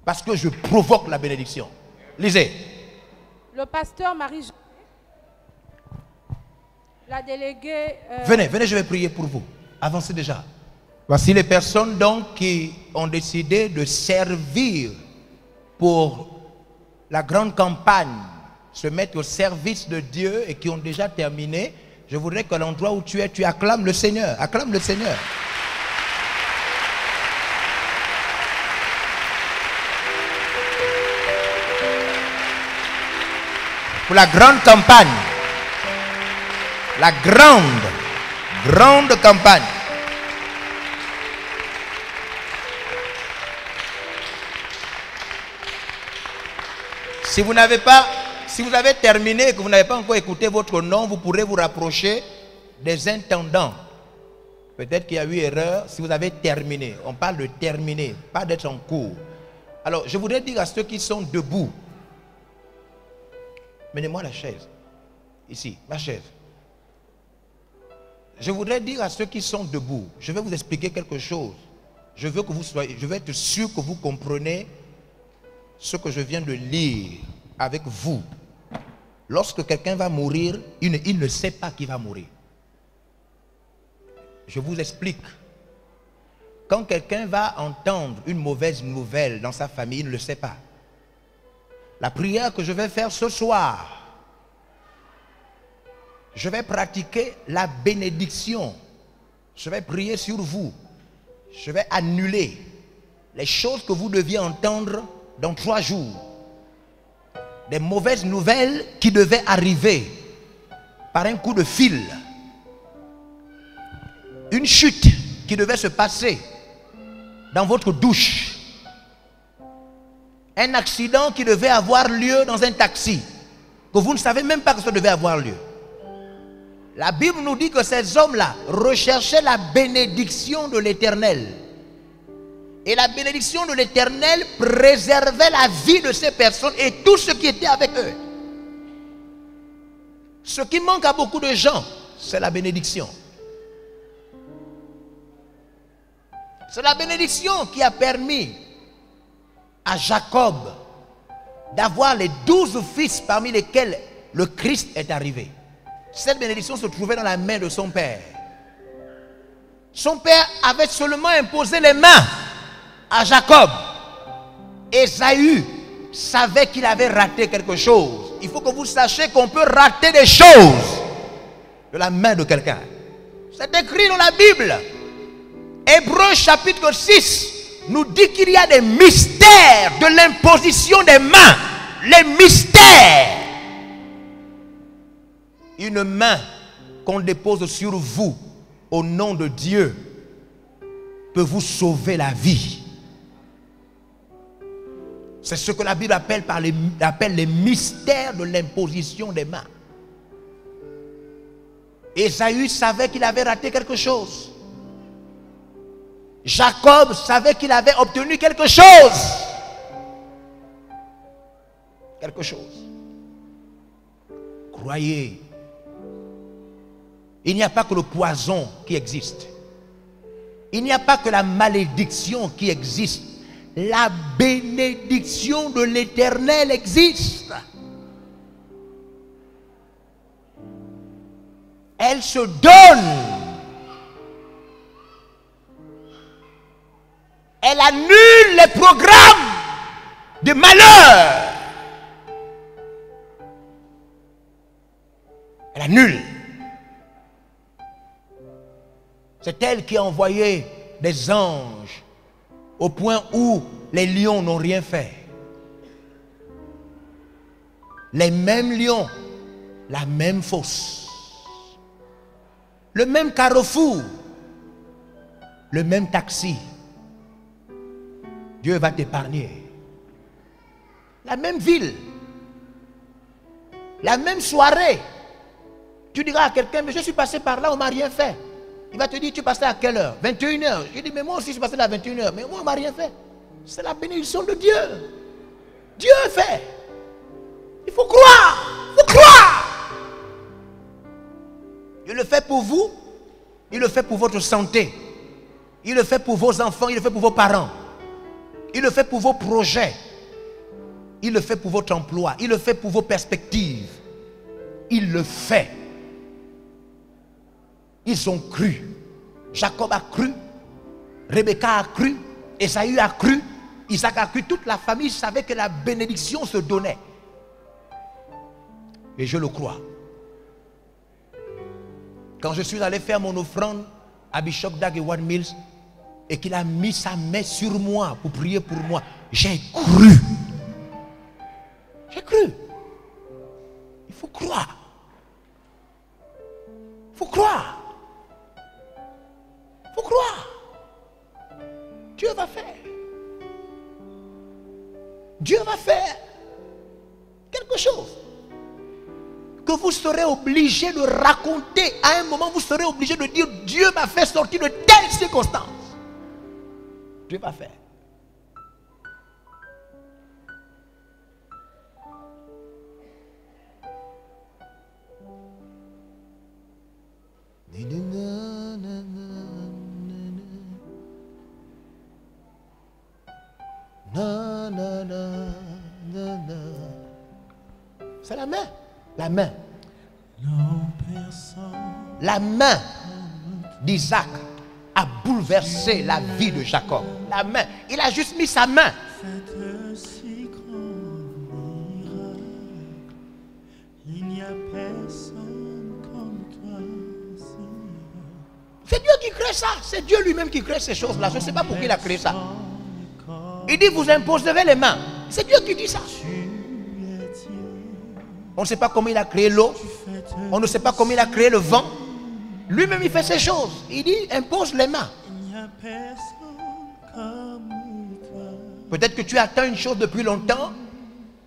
Parce que je provoque la bénédiction. Lisez. Le pasteur Marie, la déléguée... Venez, je vais prier pour vous. Avancez déjà. Voici les personnes donc qui ont décidé de servir pour la grande campagne, se mettre au service de Dieu et qui ont déjà terminé. Je voudrais qu'à l'endroit où tu es, tu acclames le Seigneur. Acclame le Seigneur. Pour la grande campagne. La grande campagne. Si vous avez terminé et que vous n'avez pas encore écouté votre nom, vous pourrez vous rapprocher des intendants. Peut-être qu'il y a eu erreur. Si vous avez terminé, on parle de terminer, pas d'être en cours. Alors, je voudrais dire à ceux qui sont debout, menez-moi la chaise. Ici, ma chaise. Je voudrais dire à ceux qui sont debout, je vais vous expliquer quelque chose. Je veux être sûr que vous comprenez ce que je viens de lire avec vous. Lorsque quelqu'un va mourir, il ne sait pas qui va mourir. Je vous explique. Quand quelqu'un va entendre une mauvaise nouvelle dans sa famille, il ne le sait pas. La prière que je vais faire ce soir, je vais pratiquer la bénédiction. Je vais prier sur vous. Je vais annuler les choses que vous deviez entendre dans 3 jours. Des mauvaises nouvelles qui devaient arriver par un coup de fil. Une chute qui devait se passer dans votre douche. Un accident qui devait avoir lieu dans un taxi. Que vous ne savez même pas que ça devait avoir lieu. La Bible nous dit que ces hommes-là recherchaient la bénédiction de l'Éternel. Et la bénédiction de l'Éternel préservait la vie de ces personnes et tout ce qui était avec eux. Ce qui manque à beaucoup de gens, c'est la bénédiction. C'est la bénédiction qui a permis à Jacob d'avoir les 12 fils parmi lesquels le Christ est arrivé. Cette bénédiction se trouvait dans la main de son père. Son père avait seulement imposé les mains à Jacob. Ésaü savait qu'il avait raté quelque chose. Il faut que vous sachiez qu'on peut rater des choses de la main de quelqu'un. C'est écrit dans la Bible. Hébreux chapitre 6 nous dit qu'il y a des mystères de l'imposition des mains. Les mystères. Une main qu'on dépose sur vous au nom de Dieu peut vous sauver la vie. C'est ce que la Bible appelle les mystères de l'imposition des mains. Ésaü savait qu'il avait raté quelque chose. Jacob savait qu'il avait obtenu quelque chose. Quelque chose. Croyez. Il n'y a pas que le poison qui existe. Il n'y a pas que la malédiction qui existe. La bénédiction de l'Éternel existe. Elle se donne. Elle annule les programmes de malheur. Elle annule. C'est elle qui a envoyé des anges au point où les lions n'ont rien fait. Les mêmes lions, la même fosse, le même carrefour, le même taxi. Dieu va t'épargner. La même ville, la même soirée. Tu diras à quelqu'un, mais je suis passé par là, on ne m'a rien fait. Il va te dire, tu passais à quelle heure? 21h. Je dis, mais moi aussi je suis passé à 21h. Mais moi, on ne m'a rien fait. C'est la bénédiction de Dieu. Dieu fait. Il faut croire. Il faut croire. Il le fait pour vous. Il le fait pour votre santé. Il le fait pour vos enfants. Il le fait pour vos parents. Il le fait pour vos projets. Il le fait pour votre emploi. Il le fait pour vos perspectives. Il le fait. Ils ont cru. Jacob a cru. Rebecca a cru. Ésaü a cru. Isaac a cru. Toute la famille savait que la bénédiction se donnait. Et je le crois. Quand je suis allé faire mon offrande à Bishop Dag et One Mills et qu'il a mis sa main sur moi pour prier pour moi, j'ai cru. J'ai cru. Il faut croire. Il faut croire. Il faut croire. Dieu va faire. Dieu va faire quelque chose que vous serez obligé de raconter. À un moment, vous serez obligé de dire: Dieu m'a fait sortir de telles circonstances. Dieu va faire. C'est la main. La main. La main d'Isaac a bouleversé la vie de Jacob. La main. Il a juste mis sa main. C'est Dieu qui crée ça. C'est Dieu lui-même qui crée ces choses-là. Je ne sais pas pourquoi il a créé ça. Il dit: vous imposerez les mains. C'est Dieu qui dit ça. On ne sait pas comment il a créé l'eau. On ne sait pas comment il a créé le vent. Lui-même, il fait ces choses. Il dit: impose les mains. Peut-être que tu attends une chose depuis longtemps.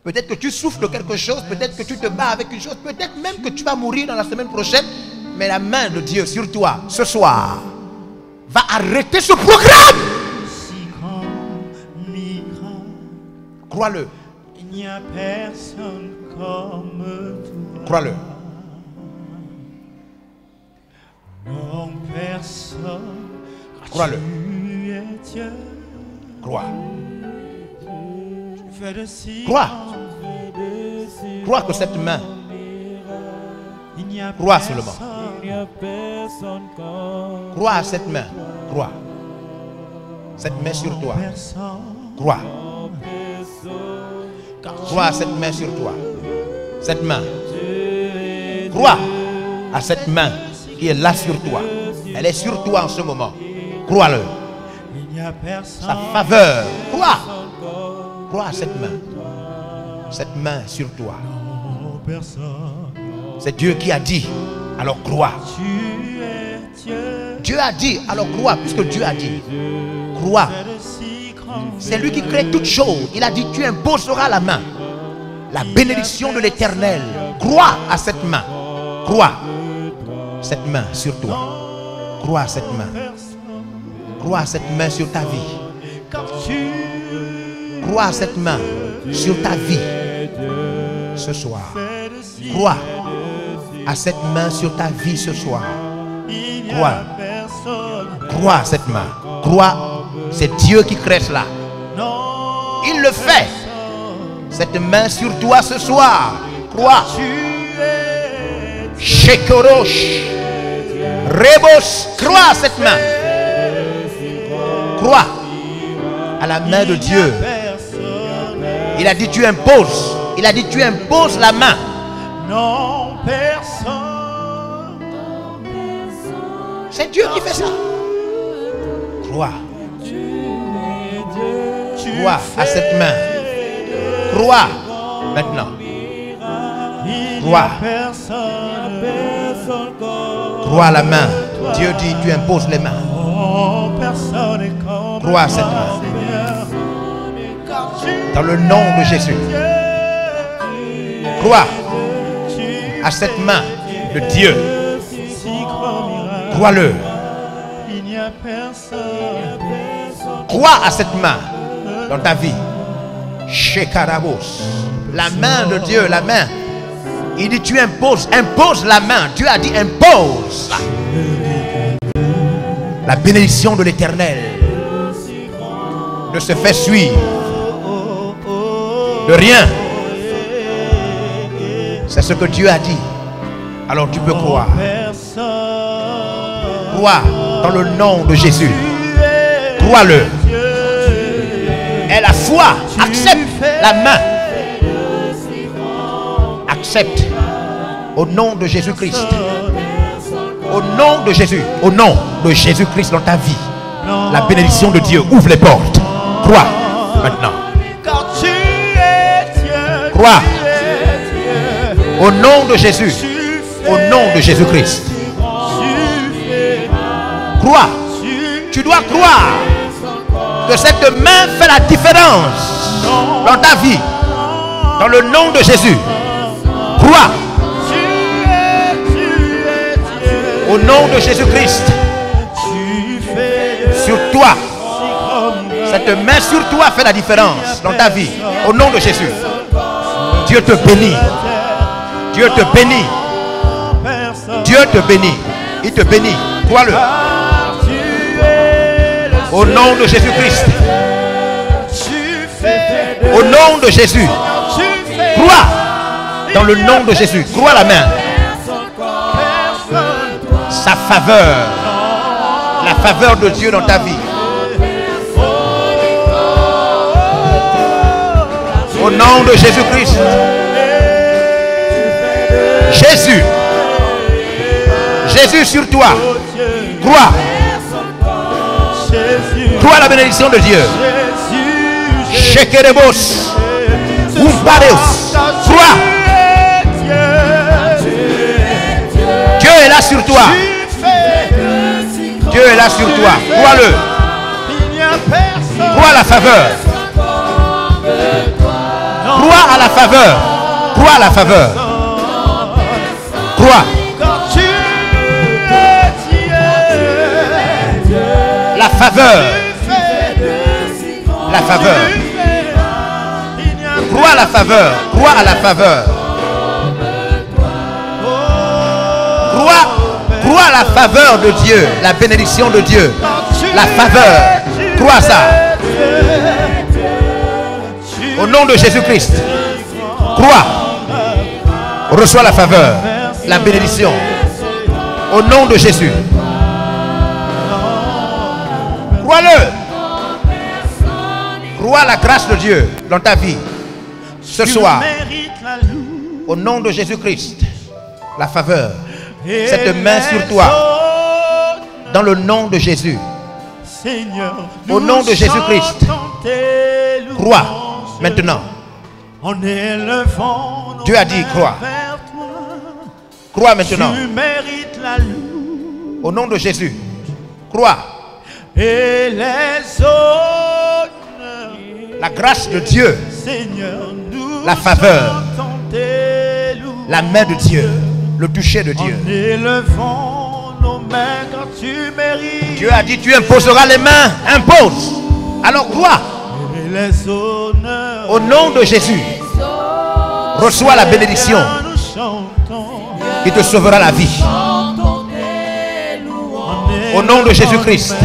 Peut-être que tu souffres de quelque chose. Peut-être que tu te bats avec une chose. Peut-être même que tu vas mourir dans la semaine prochaine. Mais la main de Dieu sur toi, ce soir, va arrêter ce programme. Crois-le. Il n'y a personne comme toi. Crois-le. Non, personne. Crois-le. Tu es Dieu. Crois. Tu fais de si Crois. grands Crois que cette main. Il n'y a Crois personne. seulement. Il n'y a personne comme Crois à cette main. Crois. Cette main sur toi. personne. Crois. Car Crois à cette main sur toi. Cette main. Crois à cette main qui est là sur toi. Elle est sur toi en ce moment. Crois-le. il n'y a personne. Sa faveur. Crois. Crois à cette main. Cette main sur toi. Non, personne. C'est Dieu qui a dit. Alors crois. Tu es Dieu. Dieu a dit. Alors crois puisque Dieu a dit. Crois. Fais de si grands C'est lui qui crée toutes choses. Il a dit: tu imposeras la main. La bénédiction de l'Éternel. Crois à cette main. Crois. Cette main sur toi. Crois à cette main. Crois à cette main sur ta vie. car tu Crois à cette main sur ta vie. Ce soir. fais de si Crois à cette main sur ta vie ce soir. il n'y Crois. a personne. Crois à cette main. Crois. C'est Dieu qui crée cela. Non, Il le fait. Cette main sur toi ce soir. Crois. tu es Shekorosh. Rebos. Crois à cette main. Crois à la main de Dieu. personne. Il a dit: tu imposes. Il a dit: tu imposes la main. Non, personne. C'est Dieu qui fait ça. Crois. Crois à cette main. Crois maintenant. Crois. Crois à la main. Dieu dit: tu imposes les mains. Crois à cette main. Dans le nom de Jésus. Crois à cette main de Dieu. Crois-le. Crois à cette main dans ta vie. Shekarabos. La main de Dieu, la main. Il dit: tu imposes, impose la main. Dieu a dit: impose. La bénédiction de l'Éternel ne se fait suivre de rien. C'est ce que Dieu a dit. Alors tu peux croire. Crois dans le nom de Jésus. Crois-le. Et la foi, accepte la main. Accepte au nom de Jésus-Christ. Au nom de Jésus. Au nom de Jésus-Christ dans ta vie. La bénédiction de Dieu ouvre les portes. Crois maintenant. Car tu es Dieu. Crois. Tu es Dieu. Au nom de Jésus. Au nom de Jésus-Christ. Crois. Tu dois croire que cette main fait la différence dans ta vie. Dans le nom de Jésus. Crois. Au nom de Jésus-Christ. Sur toi. Cette main sur toi fait la différence dans ta vie. Au nom de Jésus. Dieu te bénit. Dieu te bénit. Dieu te bénit. Il te bénit. Crois-le. Au nom de Jésus-Christ. Au nom de Jésus. Crois. Dans le nom de Jésus. Crois la main. Sa faveur. La faveur de Dieu dans ta vie. Au nom de Jésus-Christ. Jésus. Jésus sur toi. Crois. Crois la bénédiction de Dieu. Shekerebos. Umpareos. Crois. Dieu est là sur toi. Dieu est là sur toi. Crois-le. Crois à la faveur. Crois à la faveur. Crois à la faveur. Crois. La faveur. La faveur. Crois à la faveur. Crois à la faveur. Crois à la faveur de Dieu. La bénédiction de Dieu. La faveur. Crois à ça. Au nom de Jésus-Christ. Crois. Reçois la faveur. La bénédiction. Au nom de Jésus. Crois-le. Crois à la grâce de Dieu dans ta vie. Ce soir. Au nom de Jésus-Christ. La faveur. Cette main sur toi. Dans le nom de Jésus. Au nom de Jésus-Christ. Crois maintenant. Dieu a dit crois. Crois maintenant. Au nom de Jésus. Crois. La grâce de Dieu. La faveur. La main de Dieu. Le toucher de Dieu. Dieu a dit tu imposeras les mains. Impose. Alors crois. Au nom de Jésus. Reçois la bénédiction qui te sauvera la vie. Au nom de Jésus-Christ.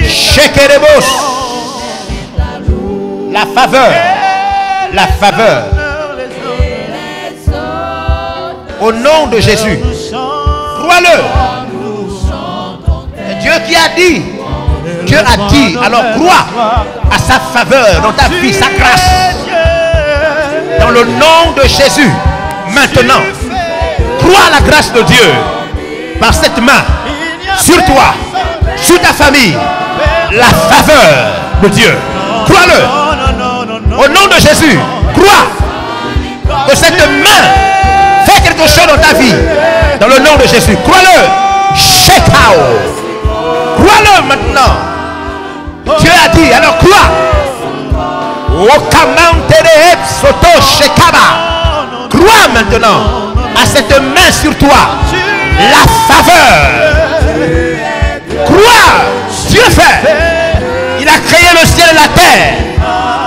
Shekerebos. La faveur. La faveur. Au nom de Jésus. Crois-le. C'est Dieu qui a dit. Dieu a dit. Alors crois à sa faveur dans ta vie, sa grâce. Dans le nom de Jésus. Maintenant. Crois à la grâce de Dieu. Par cette main. Sur toi. Sur ta famille. La faveur de Dieu. Crois-le. Au nom de Jésus. Crois que cette main fait quelque chose dans ta vie. Dans le nom de Jésus. Crois-le. Shekao. Crois-le maintenant. Dieu a dit. Alors crois. Crois maintenant à cette main sur toi. La faveur. Crois. Dieu fait. Il a créé le ciel et la terre.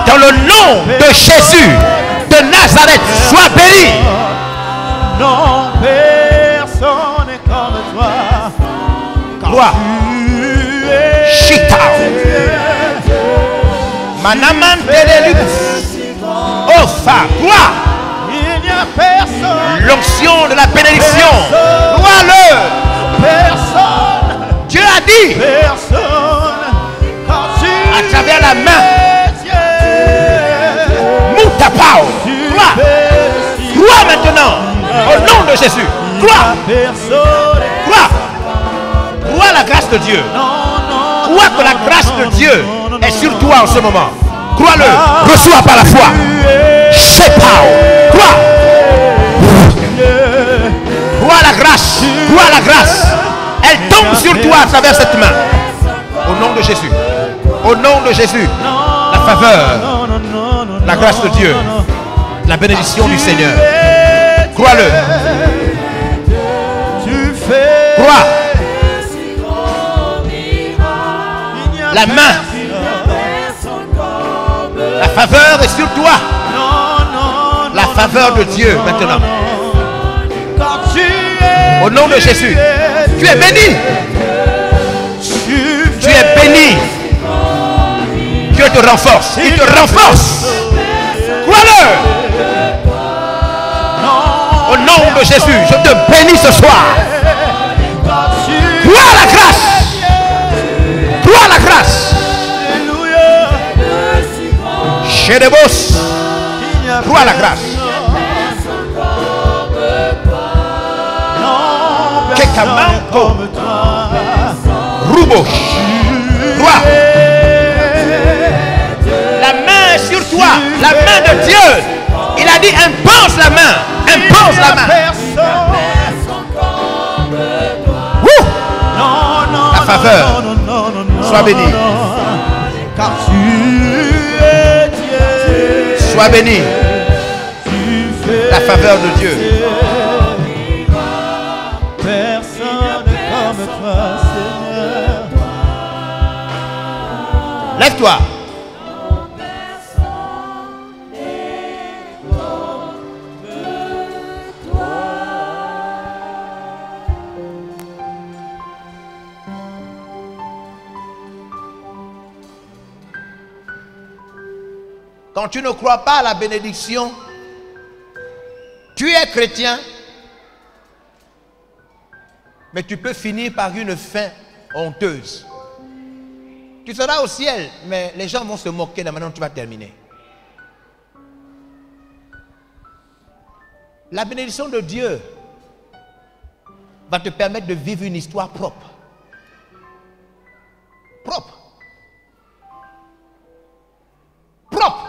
Dans le nom de Jésus de Nazareth, sois béni. Non, personne n'est comme toi. Crois. Chita. Manamantelelus. Ofa. Crois. Il n'y a personne. L'onction de la bénédiction. Crois-le. Personne. Dieu a dit. Personne. Quand tu À travers la main. Moutapao. Crois. Crois maintenant. Au nom de Jésus. Crois. Crois. Crois à la grâce de Dieu. Crois que la grâce de Dieu est sur toi en ce moment. Crois-le. Reçois par la foi. C'est pas. Crois. Crois à la grâce. Crois à la grâce. Elle tombe sur toi à travers cette main. Au nom de Jésus. Au nom de Jésus. La faveur. La grâce de Dieu. La bénédiction du Seigneur. Crois-le. Crois. La main. La faveur est sur toi. La faveur de Dieu maintenant. Au nom de Jésus. Tu es béni. Tu es béni. Dieu te renforce. Il te renforce. Crois-le. Au nom de Jésus, je te bénis ce soir. Crois à la grâce. Crois à la grâce. Chez les boss. Crois à la grâce. Kekamanko. Roubo. Crois. La main est sur toi. La main de Dieu. Il a dit impose la main. Impose la main. Wouh! La faveur. Sois béni. Car tu es Dieu. Sois béni. La faveur de Dieu. Personne comme toi, Seigneur. Lève-toi. Quand tu ne crois pas à la bénédiction, tu es chrétien, mais tu peux finir par une fin honteuse. Tu seras au ciel, mais les gens vont se moquer de la manière dont tu vas terminer. La bénédiction de Dieu va te permettre de vivre une histoire propre. Propre. Propre.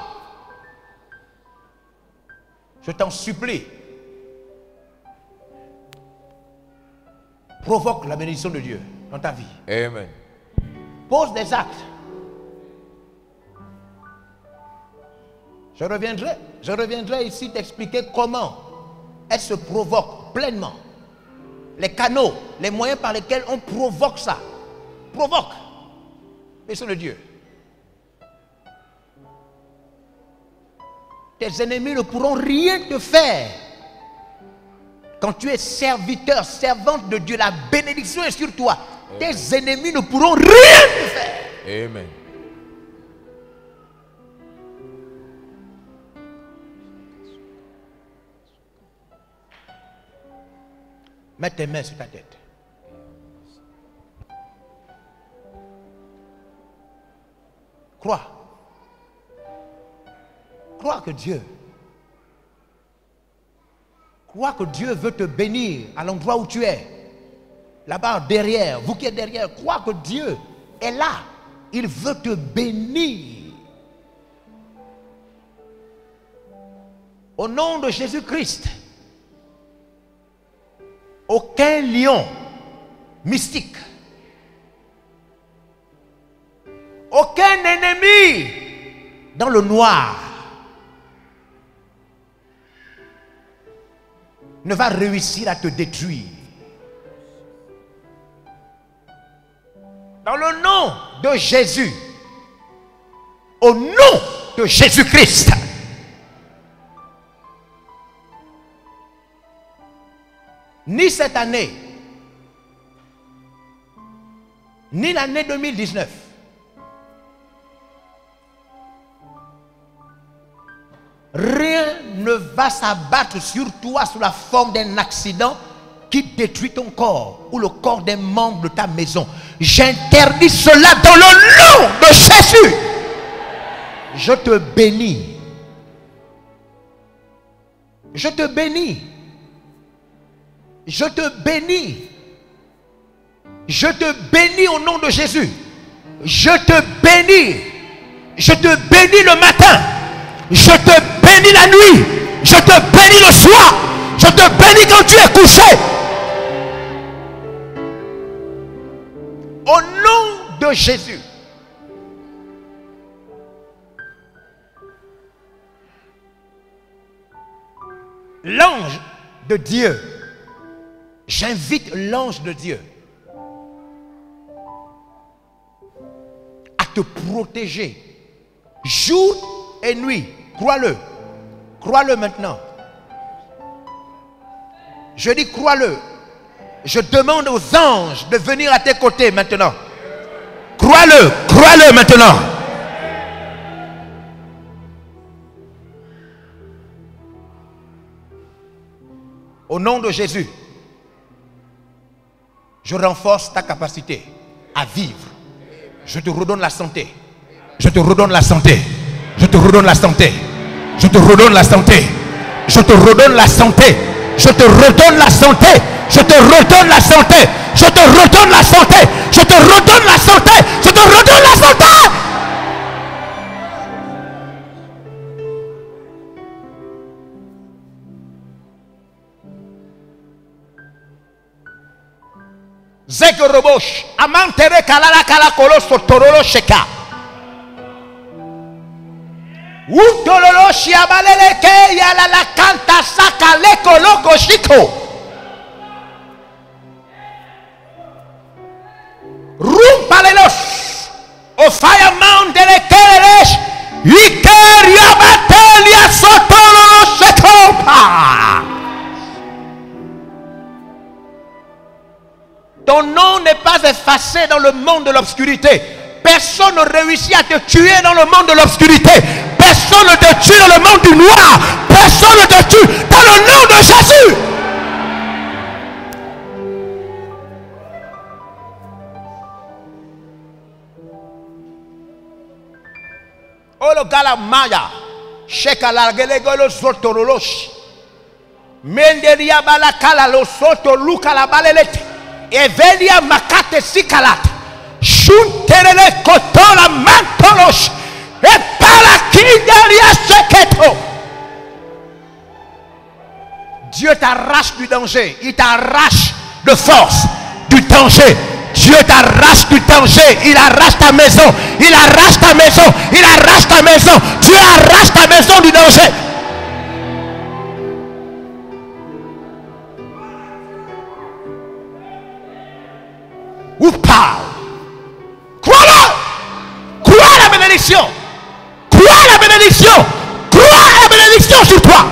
Je t'en supplie. Provoque la bénédiction de Dieu dans ta vie. Amen. Pose des actes. Je reviendrai ici t'expliquer comment elle se provoque pleinement. Les canaux, les moyens par lesquels on provoque ça. Provoque. Bénédiction de Dieu. Tes ennemis ne pourront rien te faire. Quand tu es serviteur, servante de Dieu, la bénédiction est sur toi. Tes ennemis ne pourront rien te faire. Amen. Mets tes mains sur ta tête. Crois. Crois que Dieu veut te bénir à l'endroit où tu es. Là-bas derrière, vous qui êtes derrière, crois que Dieu est là. Il veut te bénir. Au nom de Jésus-Christ, aucun lion mystique, aucun ennemi dans le noir ne va réussir à te détruire. Dans le nom de Jésus, au nom de Jésus-Christ, ni cette année, ni l'année 2019, rien ne va s'abattre sur toi sous la forme d'un accident qui détruit ton corps ou le corps d'un membre de ta maison. J'interdis cela dans le nom de Jésus. Je te bénis. Je te bénis. Je te bénis. Je te bénis au nom de Jésus. Je te bénis. Je te bénis le matin. Je te bénis la nuit. Je te bénis le soir. Je te bénis quand tu es couché. Au nom de Jésus. L'ange de Dieu. J'invite l'ange de Dieu à te protéger jour et nuit. Crois-le. Crois-le maintenant. Je dis crois-le. Je demande aux anges de venir à tes côtés maintenant. Crois-le. Crois-le maintenant. Au nom de Jésus, je renforce ta capacité à vivre. Je te redonne la santé. Je te redonne la santé. Je te redonne la santé. Je te redonne la santé. Je te redonne la santé. Je te redonne la santé. Je te redonne la santé. Je te redonne la santé. Je te redonne la santé. Je te redonne la santé. Zegorobosh, amantere kalala kala koloso torolo sheka. Utololo shiabalele ke yala la kanta saka leko loko shiko. Rumpalelos, o fireman de le keresh, ikeria batelia sotolo shekopa. Ton nom n'est pas effacé dans le monde de l'obscurité. Personne ne réussit à te tuer dans le monde de l'obscurité. Personne ne te tue dans le monde du noir. Personne ne te tue dans le nom de Jésus. Oh le gala maya. Sheka la gelegolo sotorolosh. Menderia balakala lo soto luka la balelete. Evelia makate sikalat. Shunterele kotola mantolos. Et palakindaria seketo. Dieu t'arrache du danger. Il t'arrache de force du danger. Dieu t'arrache du danger. Il arrache ta maison. Il arrache ta maison. Il arrache ta maison. Dieu arrache ta maison du danger. Ou parle. Crois-le. Crois à la bénédiction. Crois à la bénédiction. Crois à la bénédiction sur toi.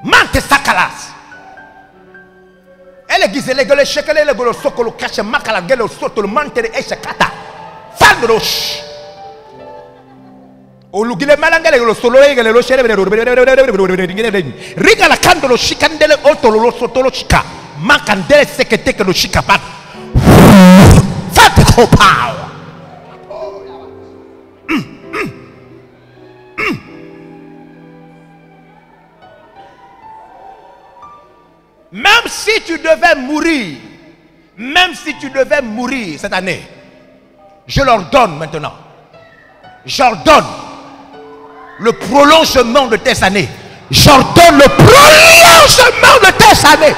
Mante sakalas. Elle guise les gueules chekele le golo sokolo kache makala gelo soto le mantere eshakata. Fandrosh. Olugile malangale lo solo egele lo shere riga la candolo shikandele otolo lo sotolo chika makandele sekete ke lo shika pat fate ko power. Même si tu devais mourir, même si tu devais mourir cette année, je leur donne maintenant, j'ordonne le prolongement de tes années. J'ordonne le prolongement de tes années.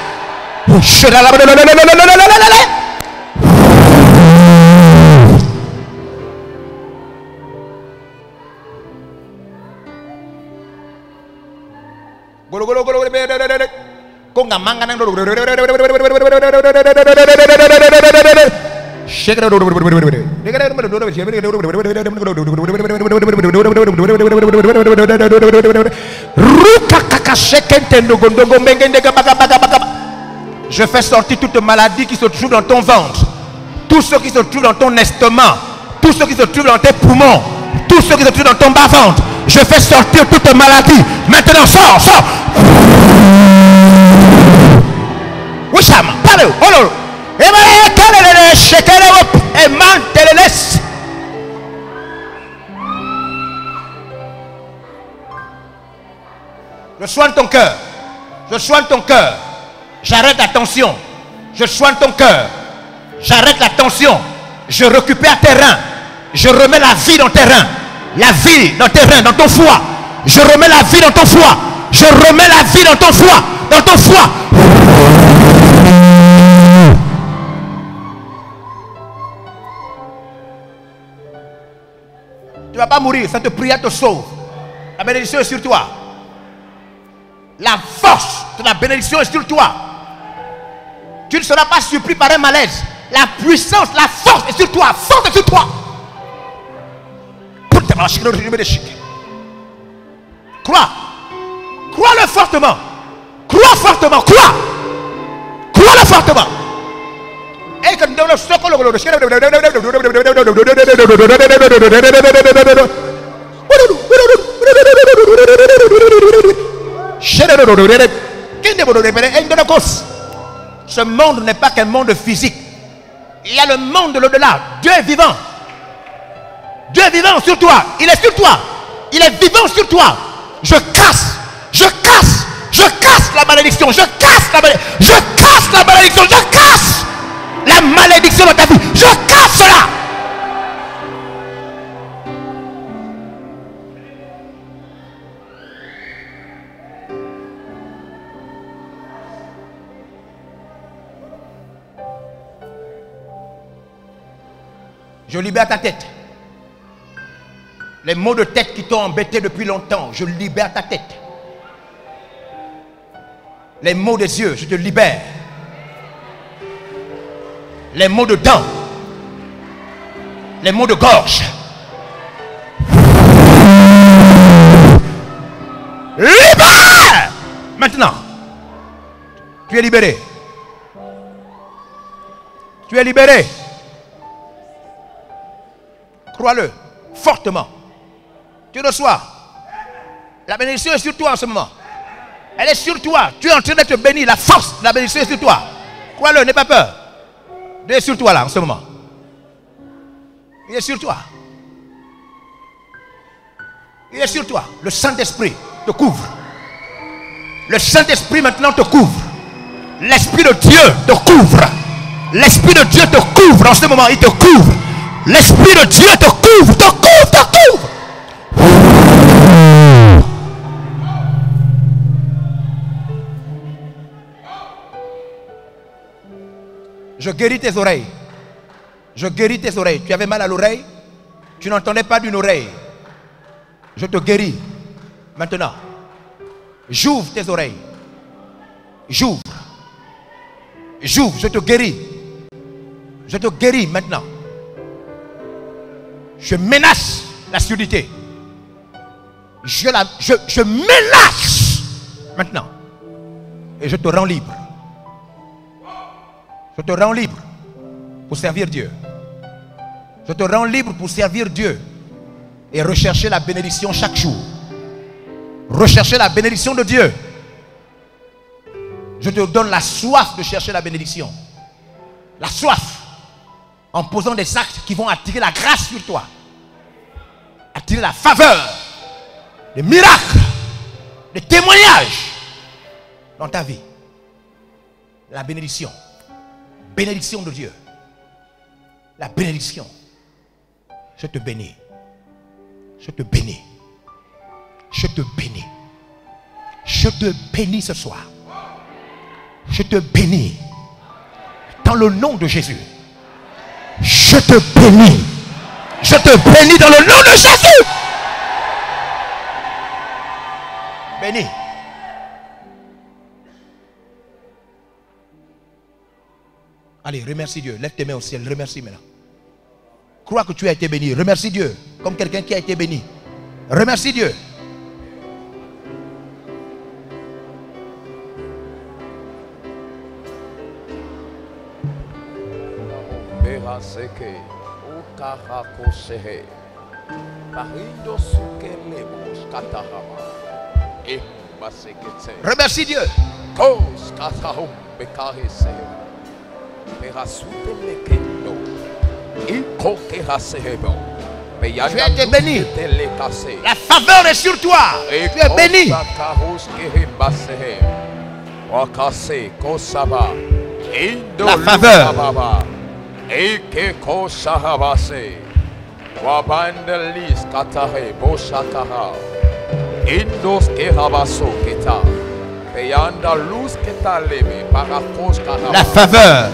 Je fais sortir toute maladie qui se trouve dans ton ventre, tout ce qui se trouve dans ton estomac, tout ce qui se trouve dans tes poumons, tout ce qui se trouve dans ton bas-ventre. Je fais sortir toute maladie. Maintenant, sors, sors. Wisham, parle, oh et Je soigne ton cœur. Je soigne ton cœur. J'arrête la tension. Je soigne ton cœur. J'arrête la tension. Je récupère tes reins. Je remets la vie dans tes reins. La vie dans tes reins, dans ton foie. Je remets la vie dans ton foie. Je remets la vie dans ton foie. Dans ton foie. Tu ne vas pas mourir. Cette prière te sauve. La bénédiction est sur toi. La force de la bénédiction est sur toi. Tu ne seras pas surpris par un malaise. La puissance, la force est sur toi. La force est sur toi. Crois. Crois-le fortement. Crois fortement. Crois. Crois-le fortement. Et que ce monde n'est pas qu'un monde physique. Il y a le monde de l'au-delà. Dieu est vivant. Dieu est vivant sur toi. Il est sur toi. Il est vivant sur toi. Je casse la malédiction. Je casse la malédiction. Je casse la malédiction. Je casse la malédiction dans ta vie. Je casse cela. Je libère ta tête. Les maux de tête qui t'ont embêté depuis longtemps, je libère ta tête. Les maux des yeux, je te libère. Les maux de dents. Les maux de gorge. Libère! Maintenant, tu es libéré. Tu es libéré. Crois-le fortement. Tu reçois. La bénédiction est sur toi en ce moment. Elle est sur toi. Tu es en train d'être béni. La force de la bénédiction est sur toi. Crois-le, n'aie pas peur. Dieu est sur toi là en ce moment. Il est sur toi. Il est sur toi. Le Saint-Esprit te couvre. Le Saint-Esprit maintenant te couvre. L'Esprit de Dieu te couvre. L'Esprit de Dieu te couvre en ce moment. Il te couvre. L'Esprit de Dieu te couvre, te couvre, te couvre. Je guéris tes oreilles. Je guéris tes oreilles. Tu avais mal à l'oreille. Tu n'entendais pas d'une oreille. Je te guéris. Maintenant, j'ouvre tes oreilles. J'ouvre. J'ouvre, je te guéris. Je te guéris maintenant. Je menace la surdité. Je menace maintenant. Et je te rends libre. Je te rends libre pour servir Dieu. Je te rends libre pour servir Dieu et rechercher la bénédiction chaque jour. Rechercher la bénédiction de Dieu. Je te donne la soif de chercher la bénédiction. La soif. En posant des actes qui vont attirer la grâce sur toi. Attirer la faveur. Des miracles. Des témoignages. Dans ta vie. La bénédiction. Bénédiction de Dieu. La bénédiction. Je te bénis. Je te bénis. Je te bénis. Je te bénis ce soir. Je te bénis. Dans le nom de Jésus. Je te bénis. Je te bénis dans le nom de Jésus. Bénis. Allez, remercie Dieu. Lève tes mains au ciel. Remercie maintenant. Crois que tu as été béni. Remercie Dieu. Comme quelqu'un qui a été béni. Remercie Dieu. Remercie Dieu. Tu as été béni. La faveur est sur toi. Tu es béni. La faveur. La faveur.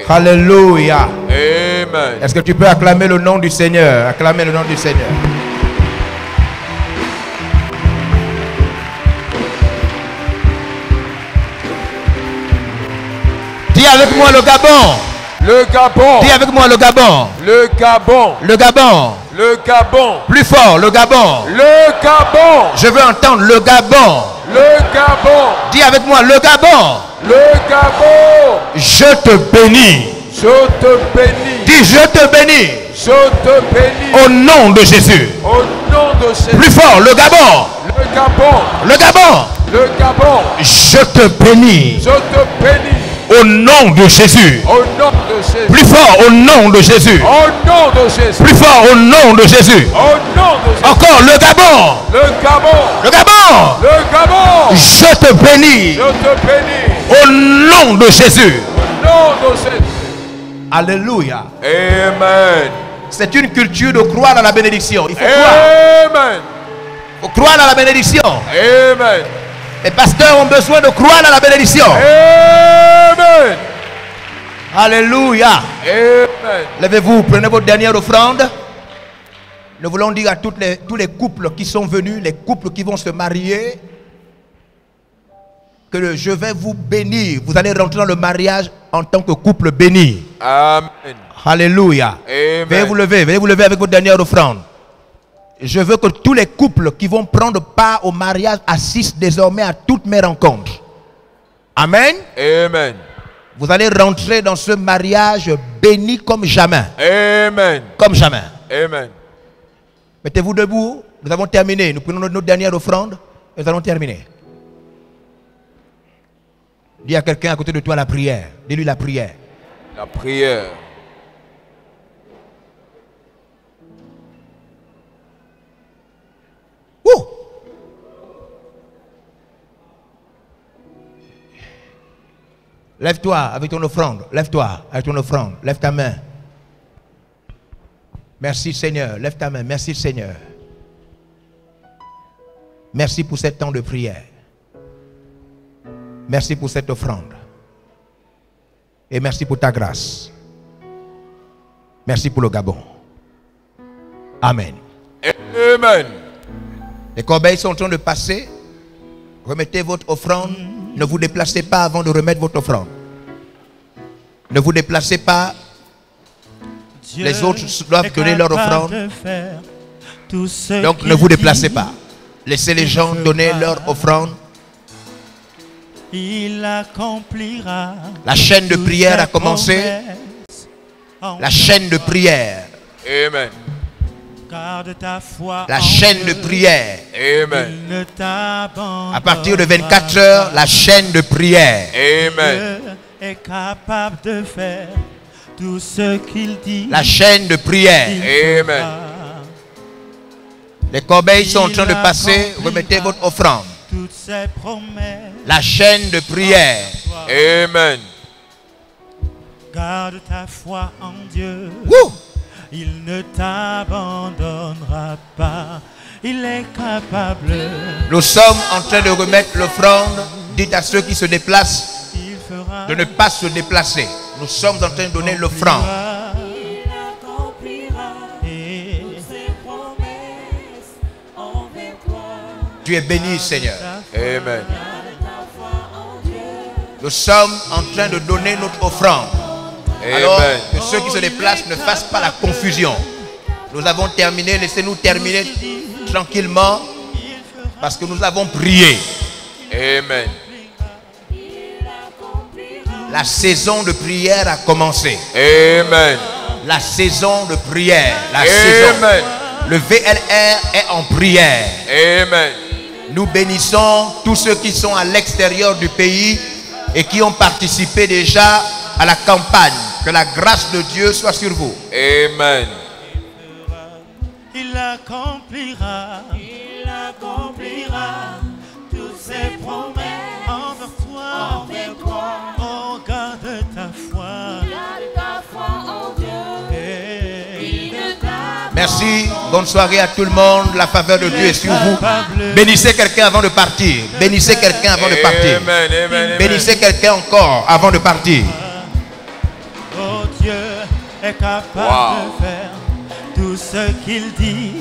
Alléluia. Amen. Est-ce que tu peux acclamer le nom du Seigneur? Acclamer le nom du Seigneur. Dis avec moi le Gabon. Le Gabon. Dis avec moi le Gabon. Le Gabon. Le Gabon. Le Gabon. Plus fort, le Gabon. Le Gabon. Je veux entendre le Gabon. Le Gabon. Dis avec moi le Gabon. Le Gabon. Je te bénis. Je te bénis. Dis je te bénis. Je te bénis. Au nom de Jésus. Au nom de Jésus. Plus fort, le Gabon. Le Gabon. Le Gabon. Le Gabon. Je te bénis. Je te bénis. Au nom de Jésus. Au nom de Jésus. Plus fort, au nom de Jésus. Au nom de Jésus. Plus fort, au nom de Jésus. Au nom de Jésus. Encore le Gabon. Le Gabon. Le Gabon. Le Gabon. Je te bénis. Je te bénis. Au nom de Jésus. Au nom de Jésus. Alléluia. Amen. C'est une culture de croire à la bénédiction. Il faut croire. Amen. Il faut croire à la bénédiction. Amen. Les pasteurs ont besoin de croire à la bénédiction. Amen. Alléluia. Amen. Levez-vous, prenez votre dernière offrande. Nous voulons dire à tous les couples qui sont venus, les couples qui vont se marier, que je vais vous bénir. Vous allez rentrer dans le mariage en tant que couple béni. Amen. Alléluia. Amen. Veuillez vous lever avec votre dernière offrande. Je veux que tous les couples qui vont prendre part au mariage assistent désormais à toutes mes rencontres. Amen. Amen. Vous allez rentrer dans ce mariage béni comme jamais. Amen. Comme jamais. Amen. Mettez-vous debout. Nous avons terminé. Nous prenons notre dernière offrande et nous allons terminer. Dis à quelqu'un à côté de toi la prière. Dis-lui la prière. La prière. Ouh! Lève-toi avec ton offrande. Lève-toi avec ton offrande. Lève ta main. Merci Seigneur. Lève ta main. Merci Seigneur. Merci pour ce temps de prière. Merci pour cette offrande. Et merci pour ta grâce. Merci pour le Gabon. Amen. Amen. Les corbeilles sont en train de passer. Remettez votre offrande. Ne vous déplacez pas avant de remettre votre offrande. Ne vous déplacez pas. Les autres doivent donner leur offrande. Donc ne vous déplacez pas. Laissez les gens donner leur offrande. Il accomplira. La chaîne de prière a commencé. La chaîne de prière. Amen. Garde ta foi. La chaîne de prière. Amen. Il ne t'abandonnera À partir de 24 heures, la chaîne de prière. Amen. Dieu est capable de faire tout ce qu'il dit. La chaîne de prière. Il Amen. fera. Les corbeilles sont en train de passer. Remettez votre offrande. Toutes ses promesses. La chaîne de prière. Amen. Garde ta foi en Dieu. Wouh! Il ne t'abandonnera pas. Il est capable. Nous sommes en train de remettre l'offrande. Dites à ceux qui se déplacent Il fera. de ne pas se déplacer. Nous sommes en train de donner l'offrande. Il accomplira Et ses promesses envers toi. Tu es béni, Seigneur. Amen. Ta foi en Dieu. Nous sommes en train de donner notre offrande. Alors Amen. que ceux qui se déplacent ne fassent pas la confusion. Nous avons terminé. Laissez-nous terminer tranquillement parce que nous avons prié. Amen. La saison de prière a commencé. Amen. La saison de prière. La saison. Amen. Le VLR est en prière. Amen. Nous bénissons tous ceux qui sont à l'extérieur du pays et qui ont participé déjà à la campagne. Que la grâce de Dieu soit sur vous. Amen. Il accomplira toutes ses promesses envers toi. Oh, garde ta foi. Garde ta foi en Dieu. Il ne t'a Merci. Bonne soirée à tout le monde. La faveur de Dieu est sur vous. Bénissez quelqu'un avant de partir. Bénissez quelqu'un avant de partir. Amen. Amen. Bénissez quelqu'un encore avant de partir. Oh, Dieu est capable de faire tout ce qu'il dit.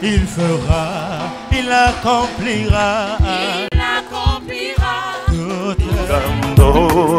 Il fera, il accomplira. Il accomplira Tout